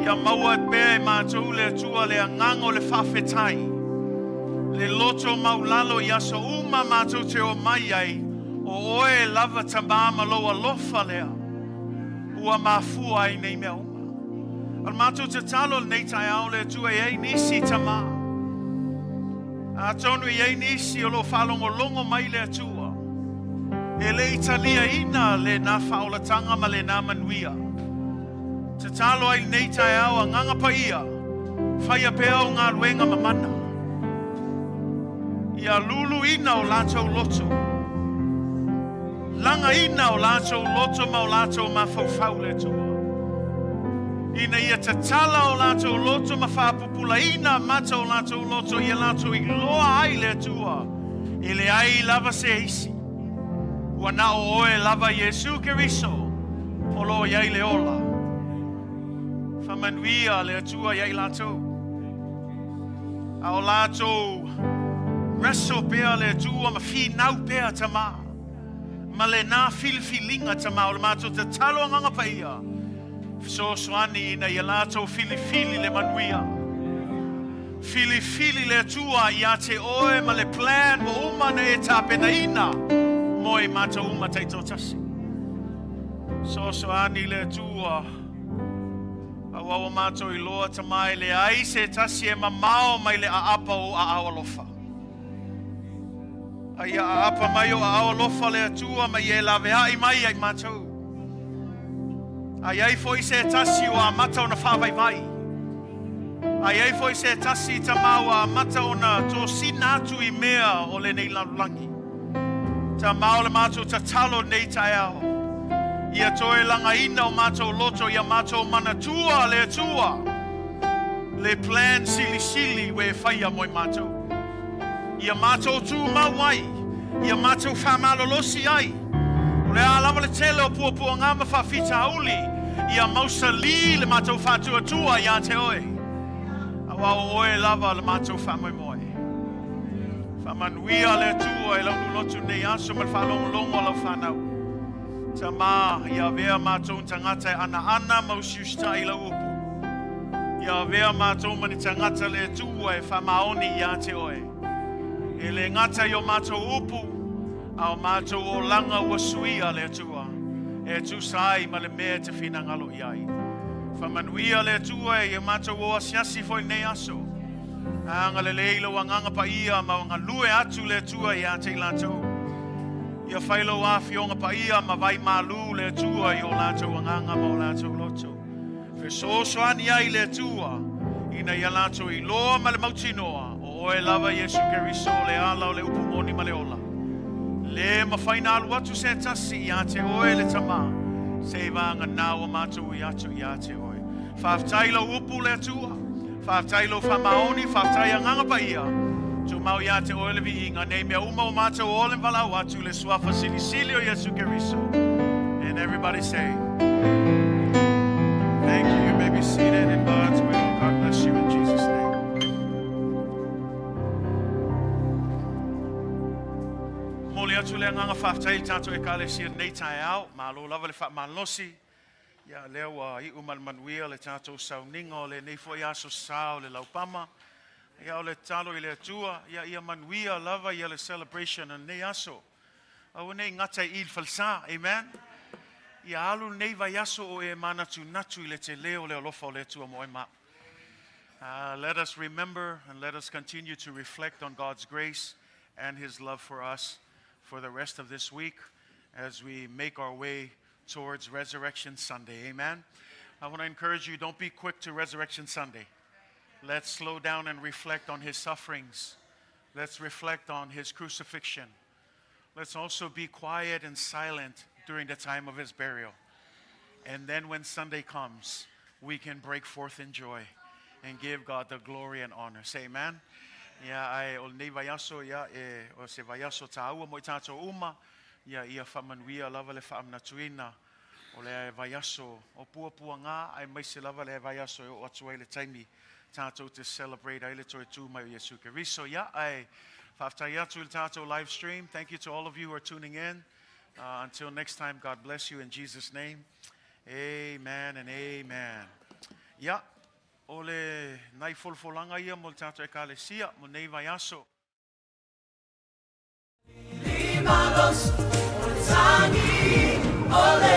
Speaker 1: Ia maua pe matou le atua le angango le whawhetai. Le loto maulalo i aso uma matou te o mai ai. O oe lava tamama loa lofa lea. Ua mafua ai nei mea uma. Al matou te talo nei tai au le atua e nisi tama. A tonu e nisi o lo whalongo longo mai le atua. E le italia ina le na whaolatanga ma le na manuia. Te talo ai nei tai au a nganga pa ia. Whai a pea o ngā ruenga mamana. Ia lulu ina o lātou loto. Langa ina o lātou loto ma o lātou mawhauwhau le tua. Ina ia te tala o lātou loto ma whapupula ina mata o lātou loto ia lātou i loa ai le tua. I le ai lava se isi. Ua na o oe lava Jesu Keriso. O lo iai le ola. Whamanuia le tua iai lātou. A o lātou reso pea le tua ma finau pea tama. Ma le nā filifilinga tama o le mātou te talo nganga paia. So soani ina ia lātou filifili le manuia. Filifili le tua ia te oe ma le plan mo uma na e tāpena ina. Moi mātou uma teito tasi. So soani le tua. Awawa mātou I loa tamai le ai se tasi e mamao mai le aapa o a awalofa. Ai a apa mai o a awalofa le atua mai e la vea I mai ai mātou. Ai ai foi se tasi o a mata o na whawai vai. Ai ai foi se tasi tamau a mata o na tō sina atu I mea o le nei lalulangi. Tamau le mātou ta talo nei tai ao. Ia toe langa ina o mātou loto ia mātou manatua le atua. Le plan sili sili we whaia moi mātou. Ia mātou tū mawai. Ia mātou whamalolosi ai. O le alawa le tele o puapua ngama whawhita auli. Ia mausa li le mātou whatua tua ia te oe. Awa o oe lava le mātou whamoi moe. Whamanuia le tua e launu lotu nei aso mal whalongo longo lau whanau. Tama ia vea mātou tangata e ana mausiusta I lau upu. Ia vea mātou mani tangata le tua e whamaoni ia te oe. E le ngata I o mātou upu, au mātou o langa ua suia le tua. E tu sai ma le mea te Finagalo I ai. Whamanuia le tua e mātou o asiasi foi nei aso. Anga le leilo wanganga pa ia ma wanga lue atu le tua ia te lātou. Ia whailo a fionga pa ia ma vai malu le tua I o lātou anganga ma o lātou loto. Efeso soani ai le tua, ina ia lātou I loa ma le mautinoa, o oe lava Yesu Keriso le ala o le upumoni ma le ola. Le ma whaina alu atu se tasi ia te oe le tama, se vanga nāua mātou I atu ia te oe. Whaftailo upu le tua, whaftailo whamaoni, whaftai anganga pa ia, tu mau ia te oe le vi inga, nei mea uma o mātou o le walau atu le suafa sili sili o Yesu Keriso. And everybody say, thank you. You may be seated in God's will. God bless you in Jesus' name. Moli atu le nganga whaftai tātou Ekalesia nei tai au, malo lava le whamalosi. Ia leo I umal manuia le tātou sauninga o le nei fo iaso sao le laupama. Ia o le talo I le atua, ia manuia lava ia le celebration and nei aso. Au nei ngata I falsa, amen? Ia alu nei vai aso o e manatu natu I le te leo le alofa o le atua mo e ma. Let us remember and let us continue to reflect on God's grace and His love for us for the rest of this week as we make our way towards Resurrection Sunday, amen? I want to encourage you, don't be quick to Resurrection Sunday. Let's slow down and reflect on His sufferings. Let's reflect on His crucifixion. Let's also be quiet and silent during the time of His burial. And then when Sunday comes, we can break forth in joy and give God the glory and honor. Say amen. Ya ai o nei vaiaso ya o se vaiaso Taumua mo tātou uma ya ia whamanuia lava le whaamnatuina o le vaiaso o puapua ngā ai mai se lava le vaiaso o Atua le taimi tātou to celebrate ai le toi tū mai o Yesu Keriso. Ya ai whaftai atu le tātou live stream. Thank you to all of you who are tuning in. Until next time, God bless you in Jesus' name. Amen and amen. Ya, ole nai folfolanga ia mo tātou Ekalesia mo nei vaiaso.
Speaker 4: Limados, Tangi, ole